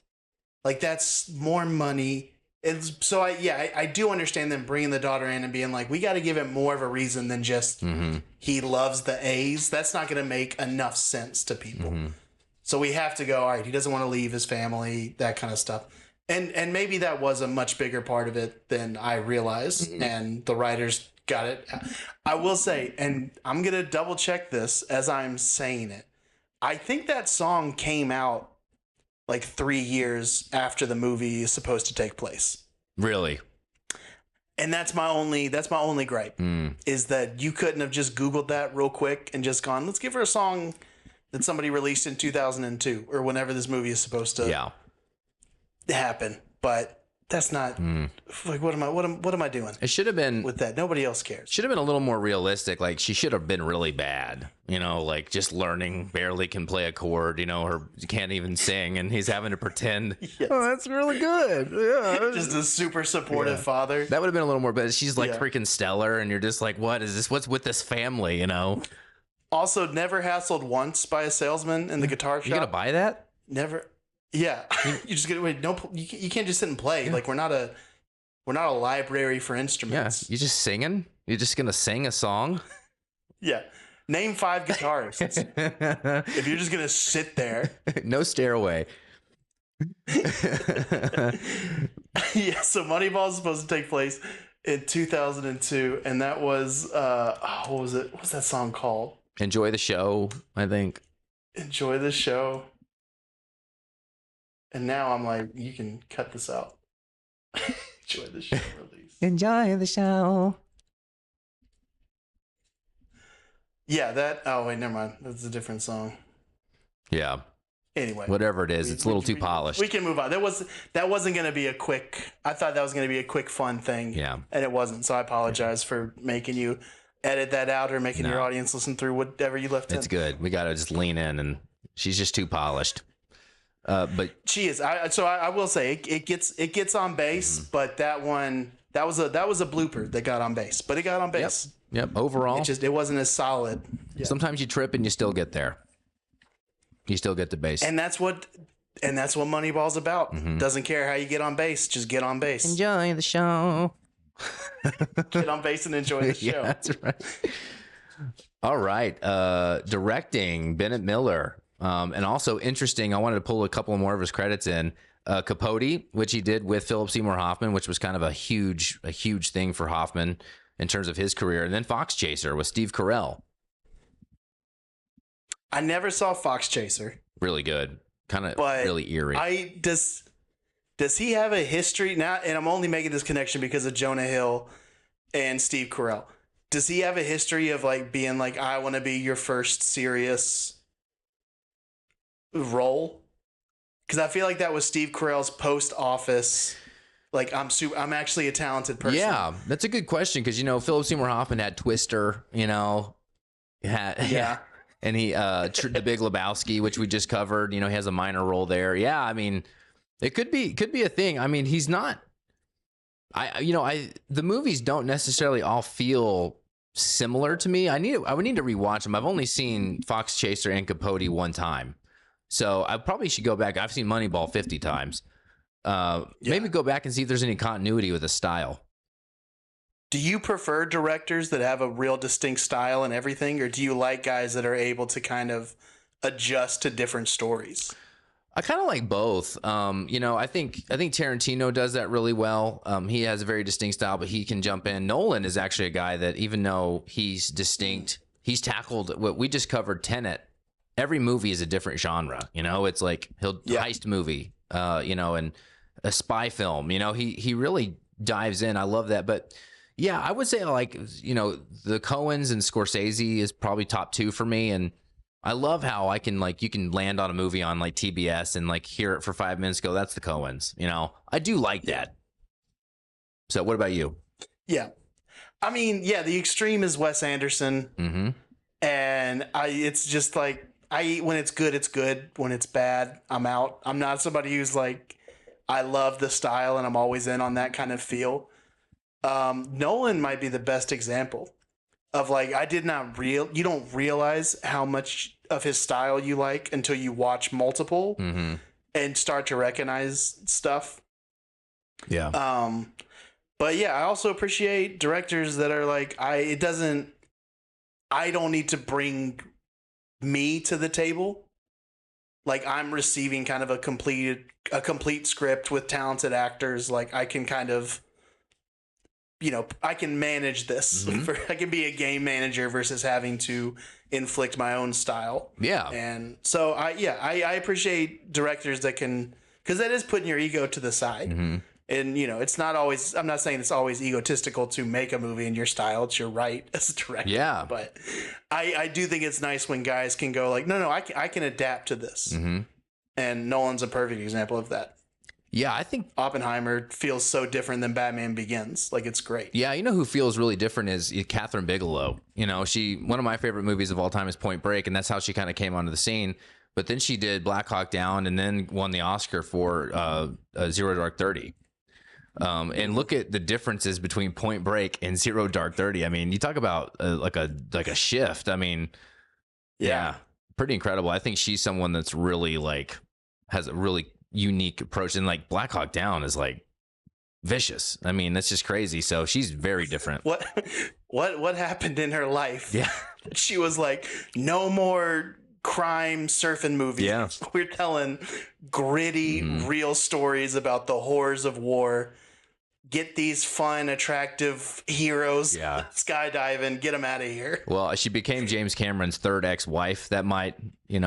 Like that's more money. It's so I do understand them bringing the daughter in and being like, we got to give it more of a reason than just he loves the A's. That's not going to make enough sense to people. So we have to go, all right, he doesn't want to leave his family, that kind of stuff. And maybe that was a much bigger part of it than I realized, and the writers got it. I will say, and I'm going to double check this as I'm saying it, I think that song came out like 3 years after the movie is supposed to take place. Really? And that's my only gripe is that you couldn't have just Googled that real quick and just gone, let's give her a song that somebody released in 2002 or whenever this movie is supposed to happen. But that's not like, what am I doing? It should have been with that. Nobody else cares. Should have been a little more realistic. Like, she should have been really bad, you know, like just learning, barely can play a chord, you know, or can't even sing, and he's having to pretend. Yes. Oh, that's really good. Yeah. Just a super supportive father. That would have been a little more, but she's like freaking stellar, and you're just like, what is this? What's with this family, you know? Also, never hassled once by a salesman in the guitar shop. You gonna buy that? Never. Yeah, you just get wait. No, you can't just sit and play. Yeah. Like we're not a library for instruments. Yeah, you just singing. You're just gonna sing a song. Yeah, name 5 guitarists. If you're just gonna sit there, no stairway. Yeah, so Moneyball is supposed to take place in 2002, and that was what was it? What's that song called? Enjoy the Show, I think. Enjoy the Show. And now I'm like, you can cut this out. Enjoy the show release. Enjoy the show. Yeah, that. Oh, wait, never mind. That's a different song. Yeah. Anyway. Whatever it is, it's a little too polished. We can move on. That wasn't going to be a quick. I thought that was going to be a quick, fun thing. Yeah. And it wasn't. So I apologize for making you edit that out or making your audience listen through whatever you left in. It's good. We got to just lean in, and she's just too polished. But she is. I will say it gets on base, but that was a blooper that got on base, but it got on base. Yep. Overall, it wasn't as solid. Yeah. Sometimes you trip and you still get there. You still get to base, and that's what Moneyball's about. Doesn't care how you get on base, just get on base. Enjoy the show. Get on base and enjoy the show. Yeah, that's right. All right. Directing, Bennett Miller. And also interesting, I wanted to pull a couple more of his credits in. Capote, which he did with Philip Seymour Hoffman, which was kind of a huge thing for Hoffman in terms of his career. And then Fox Chaser with Steve Carell. I never saw Fox Chaser. Really good. Kind of really eerie. Does he have a history now? And I'm only making this connection because of Jonah Hill and Steve Carell. Does he have a history of like being like, I want to be your first serious role? Because I feel like that was Steve Carell's post Office. Like I'm actually a talented person. Yeah, that's a good question because Philip Seymour Hoffman had Twister, and he The Big Lebowski, which we just covered. He has a minor role there. Yeah, I mean, it could be a thing. I mean, he's not. The movies don't necessarily all feel similar to me. I would need to rewatch them. I've only seen Fox Chaser and Capote one time. So I probably should go back. I've seen Moneyball 50 times. Maybe go back and see if there's any continuity with the style. Do you prefer directors that have a real distinct style and everything, or do you like guys that are able to kind of adjust to different stories? I kind of like both. I think Tarantino does that really well. He has a very distinct style, but he can jump in. Nolan is actually a guy that, even though he's distinct, he's tackled what we just covered. Tenet. Every movie is a different genre. It's like heist movie, and a spy film. He really dives in. I love that. But yeah, I would say the Coens and Scorsese is probably top 2 for me. And I love how I can you can land on a movie on TBS and hear it for 5 minutes, go, that's the Coens. I do like that. So what about you? Yeah. I mean, the extreme is Wes Anderson. Mm-hmm. And it's just when it's good, it's good. When it's bad, I'm out. I'm not somebody who's I love the style and I'm always in on that kind of feel. Nolan might be the best example of you don't realize how much of his style you like until you watch multiple and start to recognize stuff. Yeah. But yeah, I also appreciate directors that are like, I don't need to bring me to the table. Like, I'm receiving kind of a complete script with talented actors. Like, I can kind of, I can manage this. I can be a game manager versus having to inflict my own style. Yeah. And so I appreciate directors that can, because that is putting your ego to the side. And, it's not always, I'm not saying it's always egotistical to make a movie in your style. It's your right as a director. Yeah. But I do think it's nice when guys can go like, no, I can adapt to this. And Nolan's a perfect example of that. Yeah, I think Oppenheimer feels so different than Batman Begins. Like, it's great. Yeah, who feels really different is Catherine Bigelow. One of my favorite movies of all time is Point Break, and that's how she kind of came onto the scene. But then she did Black Hawk Down and then won the Oscar for Zero Dark 30. And look at the differences between Point Break and Zero Dark 30. I mean, you talk about like a shift. I mean, yeah, pretty incredible. I think she's someone that's really like has a really unique approach, and like Black Hawk Down is like vicious. I mean, that's just crazy. So she's very different. What happened in her life? Yeah, she was like, no more crime surfing movies. Yeah, we're telling gritty, real stories about the horrors of war. Get these fun, attractive heroes skydiving. Get them out of here. Well, she became James Cameron's third ex-wife. That might, he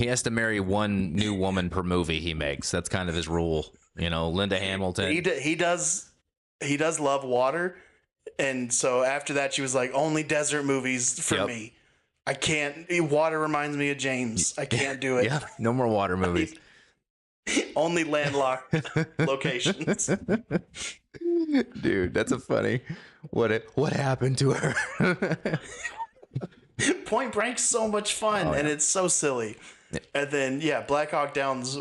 has to marry one new woman per movie he makes. That's kind of his rule. Linda Hamilton. He does love water, and so after that, she was like, only desert movies for me. I can't. Water reminds me of James. I can't do it. Yeah, no more water movies. Only landlocked locations. Dude, that's a funny. What happened to her? Point Break's so much fun, and it's so silly. And then Black Hawk Down's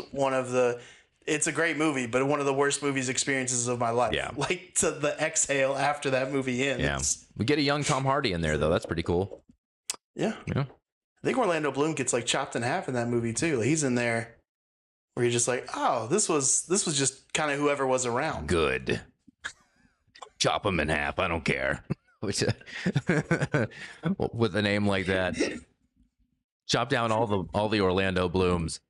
it's a great movie, but one of the worst experiences of my life. Yeah. Like, to the exhale after that movie ends. Yeah. We get a young Tom Hardy in there though. That's pretty cool. Yeah. I think Orlando Bloom gets like chopped in half in that movie too. Like, he's in there where you're just like, oh, this was just kind of whoever was around. Good. Chop him in half. I don't care. With a name like that, chop down all the Orlando Blooms.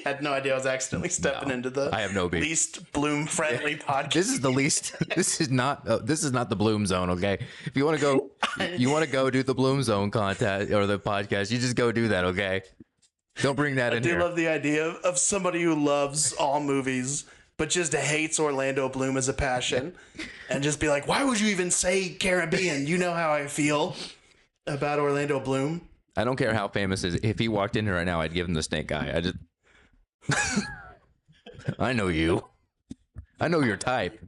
Had no idea I was accidentally stepping into the I have no beef. Least Bloom friendly podcast. This is the least. This is not the Bloom Zone. Okay, if you want to go do the Bloom Zone content or the podcast, you just go do that. Okay, don't bring that in here. I do love the idea of somebody who loves all movies but just hates Orlando Bloom as a passion, and just be like, why would you even say Caribbean? You know how I feel about Orlando Bloom. I don't care how famous is. If he walked in here right now, I'd give him the snake eye. I know you. I know your type.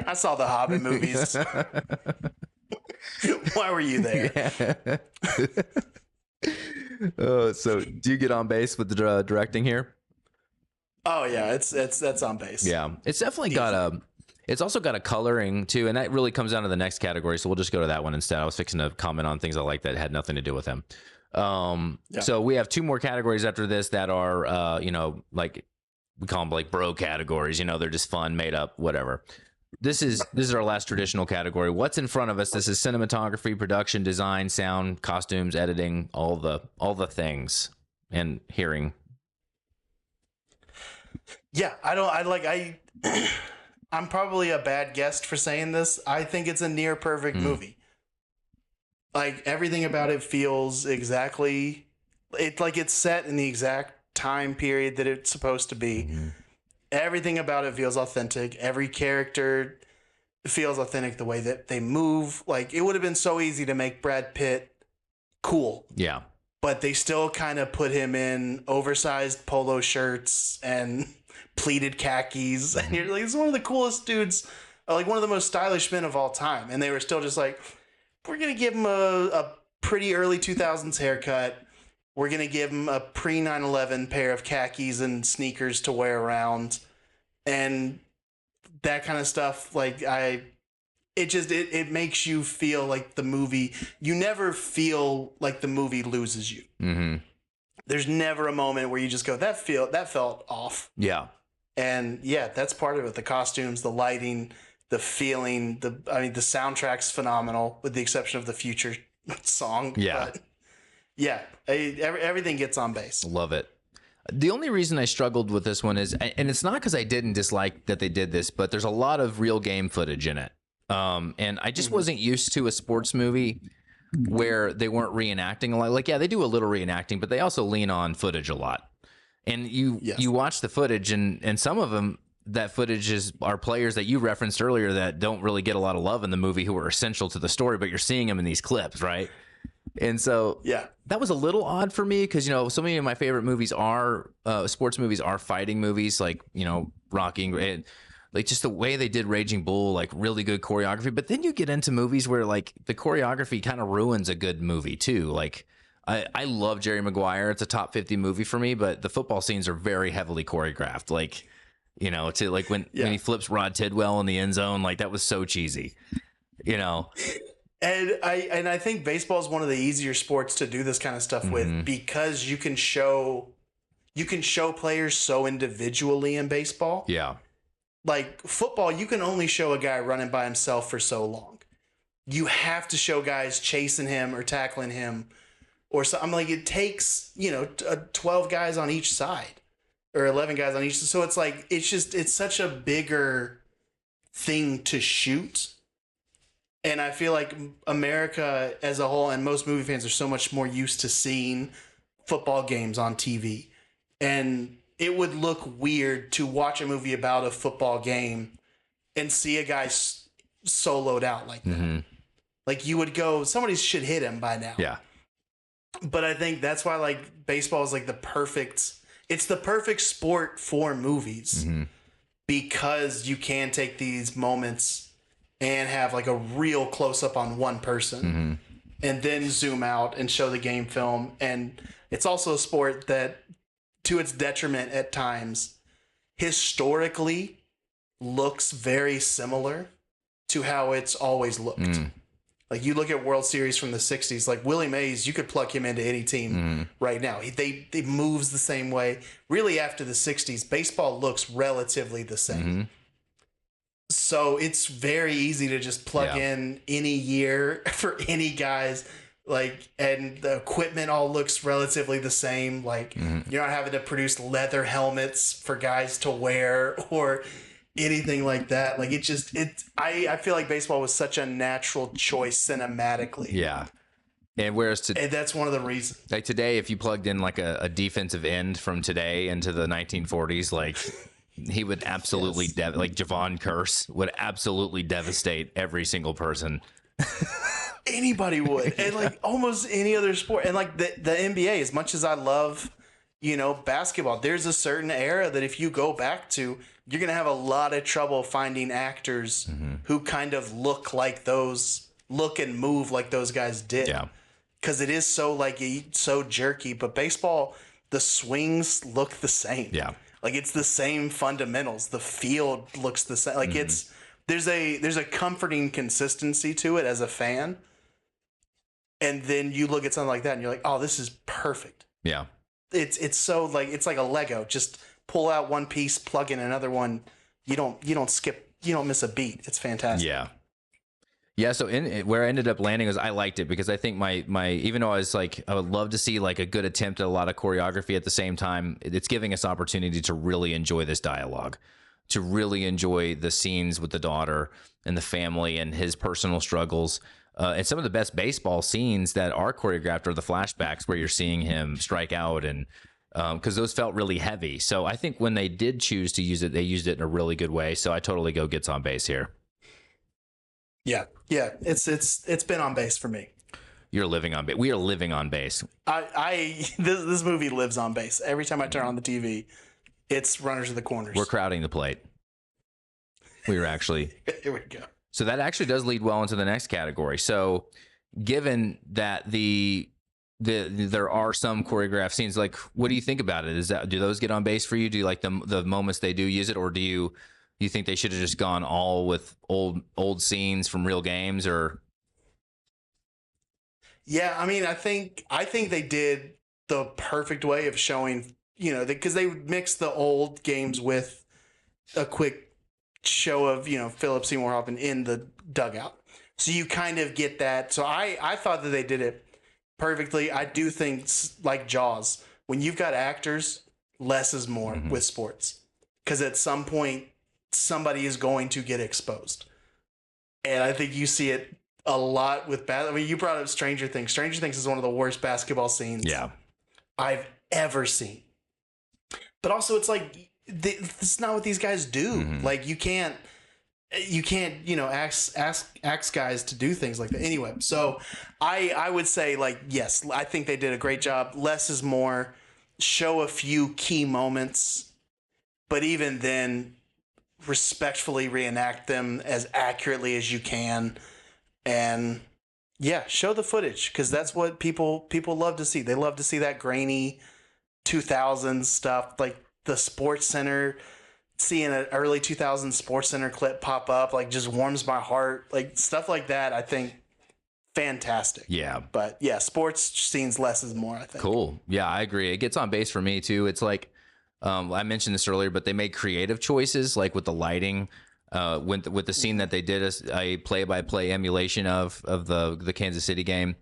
I saw the Hobbit movies. Why were you there? Yeah. So do you get on base with the directing here? Oh yeah, that's on base. Yeah, it's definitely it's also got a coloring too, and that really comes down to the next category. So we'll just go to that one instead. I was fixing to comment on things I like that had nothing to do with him. So we have two more categories after this that are, like we call them like bro categories. They're just fun, made up, whatever. This is our last traditional category. What's in front of us? This is cinematography, production, design, sound, costumes, editing, all the things, and hearing. Yeah, I'm probably a bad guest for saying this. I think it's a near perfect movie. Like, everything about it feels exactly it's set in the exact time period that it's supposed to be. Everything about it feels authentic. Every character feels authentic. The way that they move, like, it would have been so easy to make Brad Pitt cool. Yeah. But they still kind of put him in oversized polo shirts and pleated khakis. And you're like, he's one of the coolest dudes, like one of the most stylish men of all time. And they were still just like, we're going to give him a pretty early 2000s haircut. We're going to give him a pre 9/11 pair of khakis and sneakers to wear around. And that kind of stuff. Like, it makes you feel like the movie, you never feel like the movie loses you. There's never a moment where you just go, that felt off. Yeah. And yeah, that's part of it. The costumes, the lighting, the feeling, the soundtrack's phenomenal with the exception of the Future song. Yeah. But yeah, everything gets on base. Love it. The only reason I struggled with this one is, and it's not because I didn't dislike that they did this, but there's a lot of real game footage in it. And I just wasn't used to a sports movie where they weren't reenacting a lot. Like, yeah, they do a little reenacting, but they also lean on footage a lot. And you watch the footage, and some of them, that footage are players that you referenced earlier that don't really get a lot of love in the movie who are essential to the story, but you're seeing them in these clips, right? And so that was a little odd for me because, you know, so many of my favorite movies are sports movies, are fighting movies, like, you know, Rocky, and like just the way they did Raging Bull, like really good choreography. But then you get into movies where like the choreography kind of ruins a good movie too. Like I love Jerry Maguire. It's a top 50 movie for me, but the football scenes are very heavily choreographed. Like, you know, to like when he flips Rod Tidwell in the end zone, like that was so cheesy, you know. And I think baseball is one of the easier sports to do this kind of stuff with because you can show players so individually in baseball. Yeah. Like football, you can only show a guy running by himself for so long. You have to show guys chasing him or tackling him or so. I'm like, it takes, you know, 12 guys on each side or 11 guys on each. So it's like, it's such a bigger thing to shoot. And I feel like America as a whole and most movie fans are so much more used to seeing football games on TV. And it would look weird to watch a movie about a football game and see a guy soloed out like that. Like you would go, somebody should hit him by now. Yeah. But I think that's why like baseball is like it's the perfect sport for movies because you can take these moments and have like a real close up on one person and then zoom out and show the game film. And it's also a sport that, to its detriment at times, historically looks very similar to how it's always looked. Like you look at World Series from the 60s, like Willie Mays, you could plug him into any team right now. They moves the same way. Really after the 60s, baseball looks relatively the same. So it's very easy to just plug in any year for any guys, like, and the equipment all looks relatively the same. Like you're not having to produce leather helmets for guys to wear or anything like that. Like I feel like baseball was such a natural choice cinematically. Yeah. And whereas and that's one of the reasons. Like today, if you plugged in like a defensive end from today into the 1940s, like he would absolutely like Javon Curse would absolutely devastate every single person. Anybody would. And like almost any other sport. And like the NBA, as much as I love, you know, basketball, there's a certain era that if you go back to, you're going to have a lot of trouble finding actors who kind of look and move like those guys did. Yeah. Because it is so jerky. But baseball, the swings look the same. Yeah. Like it's the same fundamentals. The field looks the same. Like there's a comforting consistency to it as a fan. And then you look at something like that and you're like, oh, this is perfect. Yeah. It's so like, it's like a Lego. Just pull out one piece, plug in another one. You don't skip, you don't miss a beat. It's fantastic. Yeah. Yeah, so where I ended up landing was I liked it because I think my even though I was like I would love to see like a good attempt at a lot of choreography at the same time, it's giving us opportunity to really enjoy this dialogue, to really enjoy the scenes with the daughter and the family and his personal struggles. And some of the best baseball scenes that are choreographed are the flashbacks where you're seeing him strike out and because those felt really heavy. So I think when they did choose to use it, they used it in a really good way. So I totally go gets on base here. Yeah, it's been on base for me. You're living on base. We are living on base. This movie lives on base. Every time I turn on the TV, it's runners of the corners. We're crowding the plate. We were actually. Here we go. So that actually does lead well into the next category. So, given that there are some choreographed scenes, like what do you think about it? Do those get on base for you? Do you like the moments they do use it, or do you think they should have just gone all with old scenes from real games? Or yeah, I mean, I think they did the perfect way of showing, you know, because they mix the old games with a quick show of, you know, Philip Seymour Hoffman in the dugout. So you kind of get that. So I thought that they did it perfectly. I do think, like Jaws, when you've got actors, less is more with sports. Because at some point, somebody is going to get exposed. And I think you see it a lot with I mean, you brought up Stranger Things. Stranger Things is one of the worst basketball scenes I've ever seen. But also, it's like, it's not what these guys do. Like, you can't, you know, ask guys to do things like that. Anyway, so I would say, like, yes, I think they did a great job. Less is more. Show a few key moments, but even then, respectfully reenact them as accurately as you can. And yeah, show the footage, because that's what people love to see. They love to see that grainy 2000s stuff, like the Sports Center. Seeing an early 2000s Sports Center clip pop up, like, just warms my heart. Like, stuff like that, I think, fantastic. Yeah. But yeah, sports scenes, less is more, I think. Cool. Yeah, I agree. It gets on base for me too. It's like, I mentioned this earlier, but they made creative choices, like with the lighting, with the scene that they did a play-by-play emulation of the Kansas City game.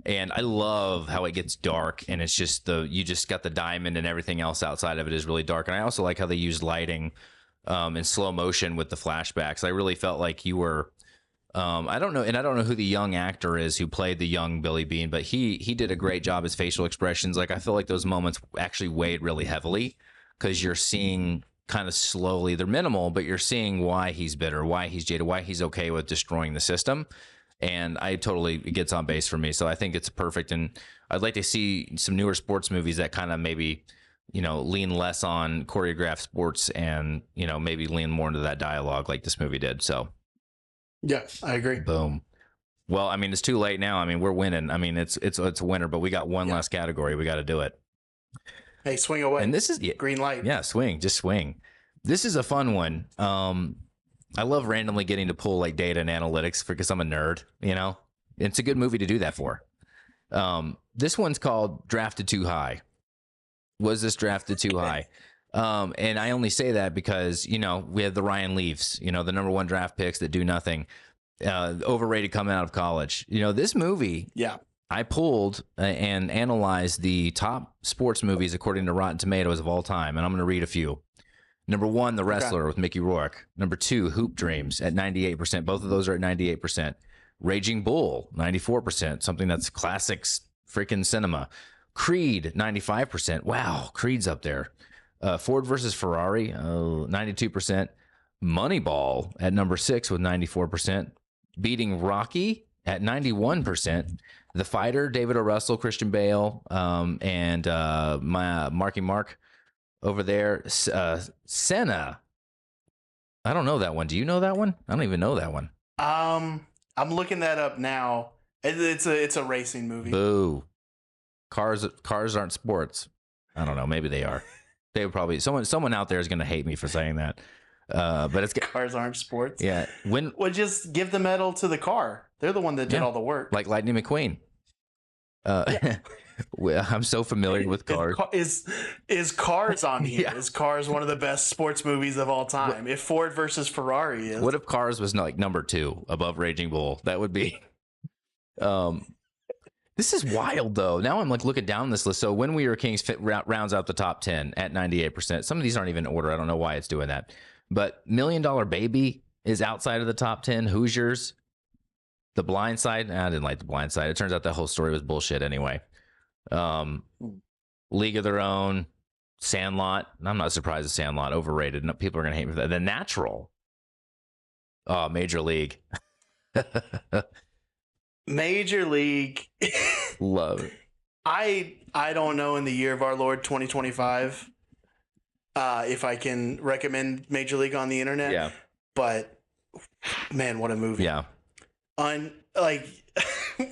And I love how it gets dark, and it's just you just got the diamond, and everything else outside of it is really dark. And I also like how they used lighting in slow motion with the flashbacks. I really felt like you were, I don't know who the young actor is who played the young Billy Bean, but he did a great job as facial expressions. Like, I feel like those moments actually weighed really heavily, because you're seeing kind of slowly, they're minimal, but you're seeing why he's bitter, why he's jaded, why he's okay with destroying the system. And it gets on base for me. So I think it's perfect. And I'd like to see some newer sports movies that kind of maybe, you know, lean less on choreographed sports and, you know, maybe lean more into that dialogue like this movie did. So yeah, I agree. Boom. Well, I mean, it's too late now. I mean, we're winning. I mean, it's a winner, but we got one last category. We got to do it. Hey, swing away. And this is green light. Yeah, swing. Just swing. This is a fun one. I love randomly getting to pull like data and analytics because I'm a nerd, you know? It's a good movie to do that for. This one's called Drafted Too High. Was this drafted too high? And I only say that because, you know, we have the Ryan Leafs, you know, the number 1 draft picks that do nothing, overrated coming out of college. You know, this movie, I pulled and analyzed the top sports movies according to Rotten Tomatoes of all time. And I'm going to read a few. Number 1, The Wrestler with Mickey Rourke. Number 2, Hoop Dreams at 98%. Both of those are at 98%. Raging Bull, 94%. Something that's classics freaking cinema. Creed, 95%. Wow, Creed's up there. Ford versus Ferrari, 92%. Moneyball at number 6 with 94%. Beating Rocky at 91%. The Fighter, David O. Russell, Christian Bale, and Marky Mark over there. Senna. I don't know that one. Do you know that one? I don't even know that one. I'm looking that up now. It's a racing movie. Boo. Cars aren't sports. I don't know. Maybe they are. They would probably someone out there is going to hate me for saying that. But it's cars aren't sports. Yeah. Well, just give the medal to the car. They're the one that did all the work. Like Lightning McQueen. I'm so familiar with Cars. Is Cars on here? Yeah. Is Cars one of the best sports movies of all time? If Ford versus Ferrari is. What if Cars was like number 2 above Raging Bull? That would be. This is wild though. Now I'm like looking down this list. So When We Were Kings rounds out the top 10 at 98%. Some of these aren't even in order. I don't know why it's doing that. But $1 Million Baby is outside of the top 10. Hoosiers. The Blind Side. I didn't like The Blind Side. It turns out that whole story was bullshit anyway. League of Their Own. Sandlot. I'm not surprised at Sandlot. Overrated. No, people are going to hate me for that. The Natural. Oh, Major League. Major League. Love it. I don't know in the year of our Lord 2025 if I can recommend Major League on the internet. Yeah. But man, what a movie. Yeah.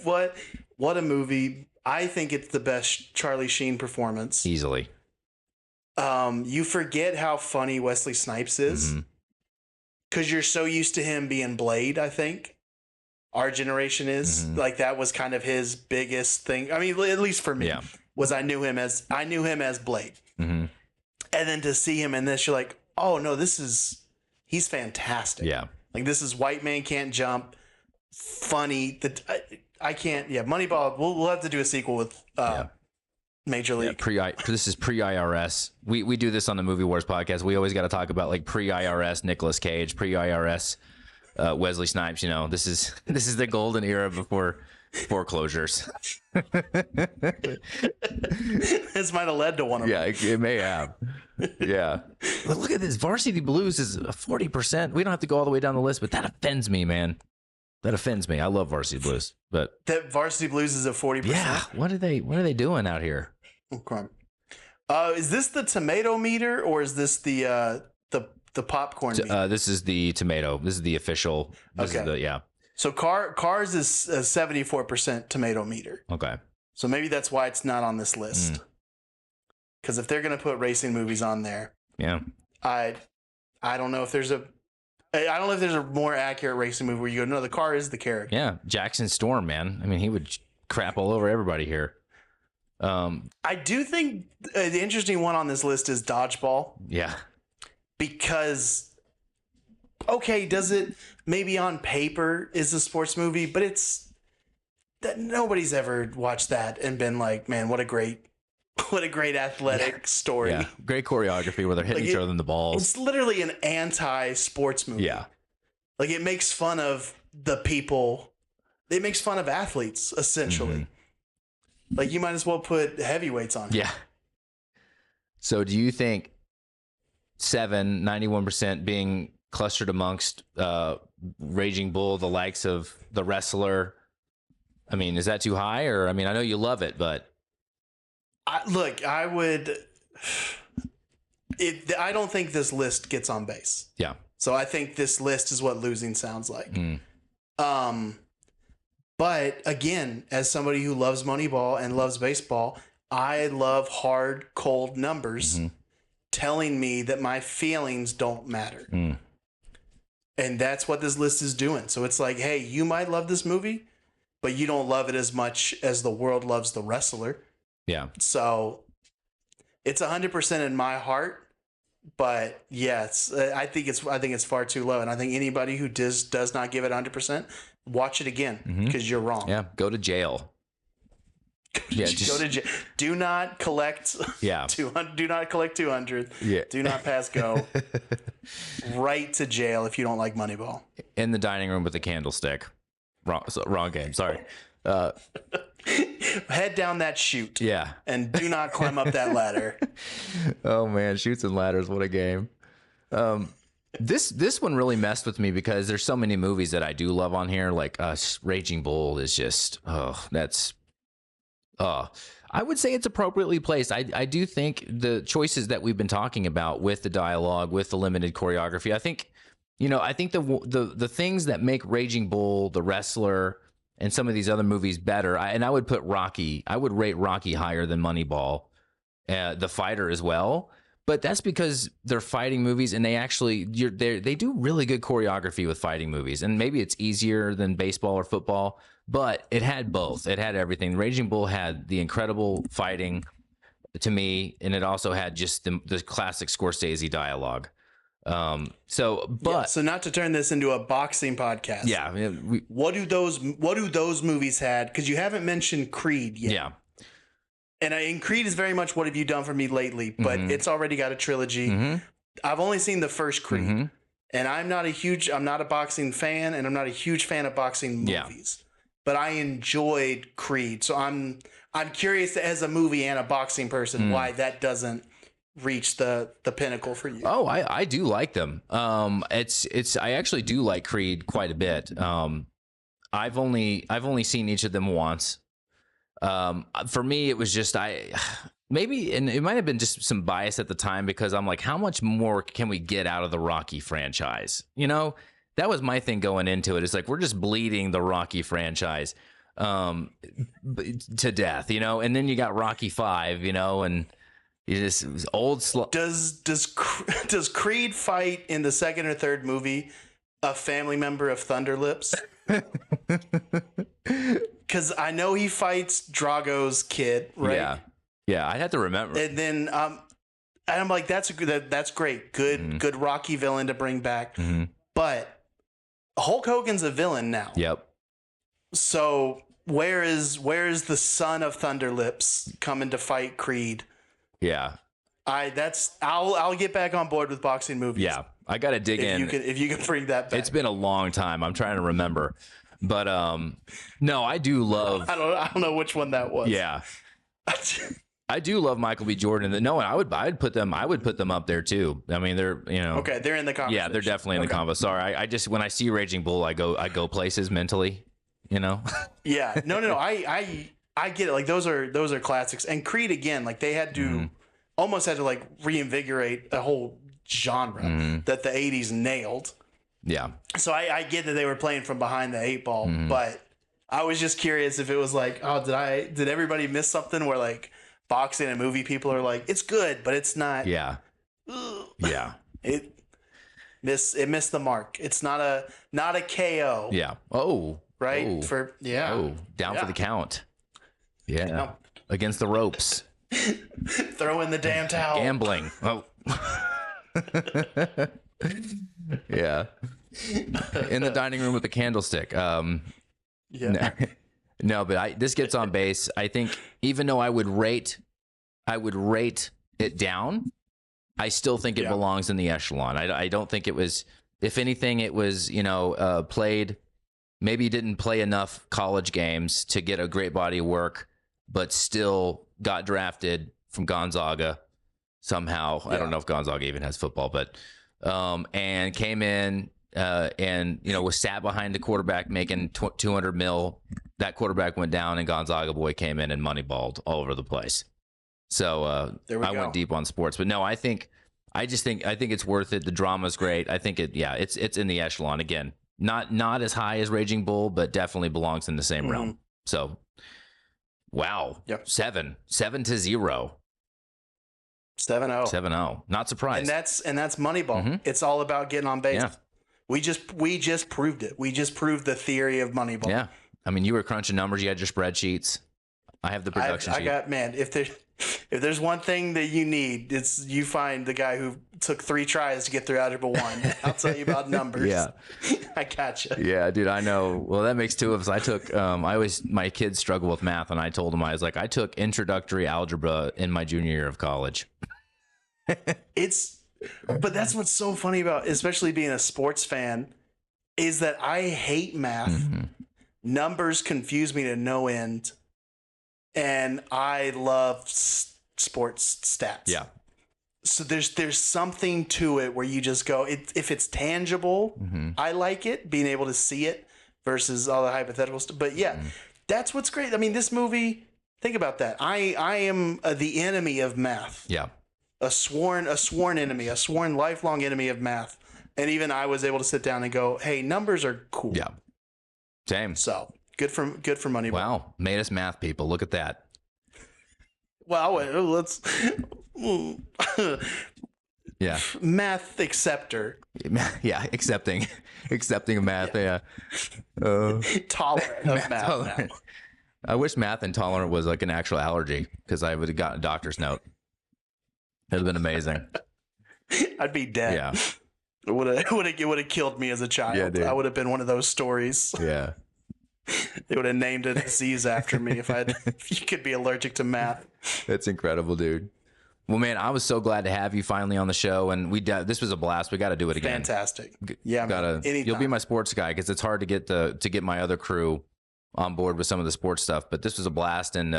What a movie. I think it's the best Charlie Sheen performance. Easily. You forget how funny Wesley Snipes is because you're so used to him being Blade, I think. Our generation is like that was kind of his biggest thing. I mean, at least for me, was I knew him as Blade. Mm-hmm. And then to see him in this, you're like, oh no, he's fantastic. Yeah. Like this is White Man Can't Jump, funny. I can't. Yeah, Moneyball. We'll have to do a sequel with Major League. Yeah, this is pre-IRS. We do this on the Movie Wars podcast. We always got to talk about like pre-IRS Nicolas Cage, pre-IRS Wesley Snipes. You know, this is the golden era before foreclosures. This might have led to one of them. Yeah, it may have. Yeah. But look at this. Varsity Blues is 40%. We don't have to go all the way down the list, but that offends me, man. That offends me. I love Varsity Blues, but that Varsity Blues is a 40%. Yeah. What are they doing out here? Okay. Is this the tomato meter or is this the popcorn meter? This is the tomato. This is the official. This is yeah. So Cars is 74% tomato meter. Okay. So maybe that's why it's not on this list. Because if they're going to put racing movies on there, yeah, I don't know if there's a more accurate racing movie where you go, no, the car is the character. Yeah, Jackson Storm, man. I mean, he would crap all over everybody here. I do think the interesting one on this list is Dodgeball. Yeah. Because, okay, does it maybe on paper is a sports movie, but it's that nobody's ever watched that and been like, man, what a great athletic story. Yeah, great choreography where they're hitting each other in the balls. It's literally an anti-sports movie. Yeah. Like it makes fun of the people. It makes fun of athletes, essentially. Mm-hmm. Like you might as well put heavyweights on it. Yeah. So do you think 91% being clustered amongst Raging Bull, the likes of The Wrestler, I mean, is that too high? Or, I mean, I know you love it, but... I don't think this list gets on base. Yeah. So I think this list is what losing sounds like. But again, as somebody who loves Moneyball and loves baseball, I love hard, cold numbers telling me that my feelings don't matter. And that's what this list is doing. So it's like, hey, you might love this movie, but you don't love it as much as the world loves The Wrestler. Yeah. So it's 100% in my heart, but yes, I think it's far too low. And I think anybody who does not give it 100%, watch it again because you're wrong. Yeah. Go to jail. Yeah. Go to jail. Do not collect. Yeah. 200. Do not collect 200. Yeah. Do not pass go. Right to jail if you don't like Moneyball. In the dining room with a candlestick. Wrong game. Sorry. Head down that chute. Yeah. And do not climb up that ladder. Oh man, chutes and ladders, what a game. This one really messed with me because there's so many movies that I do love on here. Like Raging Bull is just I would say it's appropriately placed. I do think the choices that we've been talking about with the dialogue, with the limited choreography, I think the things that make Raging Bull, The Wrestler, and some of these other movies better, I would put Rocky. I would rate Rocky higher than Moneyball, The Fighter as well. But that's because they're fighting movies, and they do really good choreography with fighting movies. And maybe it's easier than baseball or football, but it had both. It had everything. Raging Bull had the incredible fighting to me, and it also had just the classic Scorsese dialogue. So not to turn this into a boxing podcast. Yeah. What do those movies had? Because you haven't mentioned Creed yet. Yeah. And Creed is very much what have you done for me lately, but it's already got a trilogy. I've only seen the first Creed, and I'm not a boxing fan, and I'm not a huge fan of boxing movies. But I enjoyed Creed, so I'm curious as a movie and a boxing person why that doesn't reach the pinnacle for you. Oh, I do like them. I actually do like Creed quite a bit. I've only seen each of them once. For me, it was just maybe, and it might have been just some bias at the time because I'm like, how much more can we get out of the Rocky franchise? You know, that was my thing going into it. It's like, we're just bleeding the Rocky franchise to death, you know, and then you got Rocky 5, you know, and you just old. Does Creed fight in the second or third movie a family member of Thunder Lips? Because I know he fights Drago's kid, right? Yeah. Yeah, I'd have to remember. And then and I'm like, that's great, good Rocky villain to bring back. But Hulk Hogan's a villain now. Yep. So where is the son of Thunder Lips coming to fight Creed? Yeah. I'll get back on board with boxing movies. Yeah, I got to dig in. If you can bring that back. It's been a long time. I'm trying to remember. But no, I do love. I don't know which one that was. Yeah. I do love Michael B. Jordan. No, I'd put them up there too. I mean, they're, Okay, they're in the conversation. Yeah, they're definitely in the convo. Sorry, I just, when I see Raging Bull, I go places mentally, Yeah. No. I get it. Like those are classics. And Creed again, like they had to almost had to like reinvigorate a whole genre that the 80s nailed. Yeah. So I get that they were playing from behind the 8-ball, but I was just curious if it was like, oh, did everybody miss something where like boxing and movie people are like, it's good, but it's not. Yeah. Yeah. It missed the mark. It's not a KO. Yeah. Oh. Right? Oh. For down for the count. Yeah. Yeah. Against the ropes. Throw in the damn towel. Gambling. Oh. Yeah. In the dining room with the candlestick. Yeah. No, but this gets on base. I think even though I would rate it down, I still think it belongs in the echelon. I don't think it was, if anything, it was, played, maybe didn't play enough college games to get a great body of work, but still got drafted from Gonzaga somehow. Yeah. I don't know if Gonzaga even has football, but and came in and was sat behind the quarterback making $200 million. That quarterback went down, and Gonzaga boy came in and moneyballed all over the place. So I went deep on sports, but no, I think it's worth it. The drama's great. I think it's in the echelon again. Not as high as Raging Bull, but definitely belongs in the same realm. So, wow. Yep. 7-0. 7-0. 7-0. Not surprised. And that's Moneyball. It's all about getting on base. Yeah. We just proved it. We just proved the theory of Moneyball. Yeah. I mean, you were crunching numbers. You had your spreadsheets. I have the production sheet. I got, man, if there's one thing that you need, it's you find the guy who took 3 tries to get through Algebra 1. I'll tell you about numbers. Yeah. I gotcha. Yeah, dude, I know. Well, that makes 2 of us. I took, my kids struggle with math, and I told them, I was like, I took introductory algebra in my junior year of college. But that's what's so funny about, especially being a sports fan, is that I hate math. Numbers confuse me to no end. And I love sports stats. Yeah. So there's something to it where you just go, if it's tangible, I like it, being able to see it versus all the hypothetical stuff. But yeah, that's what's great. I mean, this movie, think about that. I am the enemy of math. Yeah. A sworn enemy, a sworn lifelong enemy of math. And even I was able to sit down and go, hey, numbers are cool. Yeah. Same. So good for Moneyball. Wow. Made us math people. Look at that. Well, let's yeah. Math acceptor. Yeah, accepting of math. Yeah. Tolerant of math. Tolerant. I wish math intolerant was like an actual allergy, because I would have gotten a doctor's note. It'd have been amazing. I'd be dead. Yeah. It would have killed me as a child. Yeah, dude. I would have been one of those stories. Yeah. They would have named a disease after me if you could be allergic to math. That's incredible, dude. Well, man, I was so glad to have you finally on the show, and this was a blast. We got to do it again. Fantastic. Yeah, anytime. You'll be my sports guy, because it's hard to get my other crew on board with some of the sports stuff. But this was a blast, and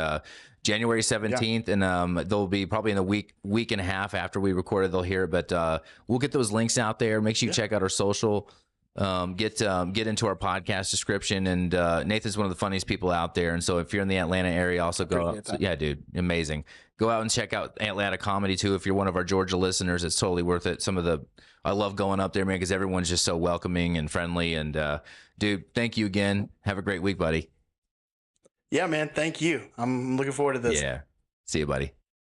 January 17th, and they'll be probably in the week and a half after we recorded, they'll hear it. But we'll get those links out there. Make sure you check out our social. Get into our podcast description, and Nathan's one of the funniest people out there, and so if you're in the Atlanta area, also go out. Yeah, dude, amazing. Go out and check out Atlanta comedy too. If you're one of our Georgia listeners, it's totally worth it. I love going up there, man, because everyone's just so welcoming and friendly. And dude, thank you again. Have a great week, buddy. Yeah, man, thank you. I'm looking forward to this. Yeah, see you, buddy.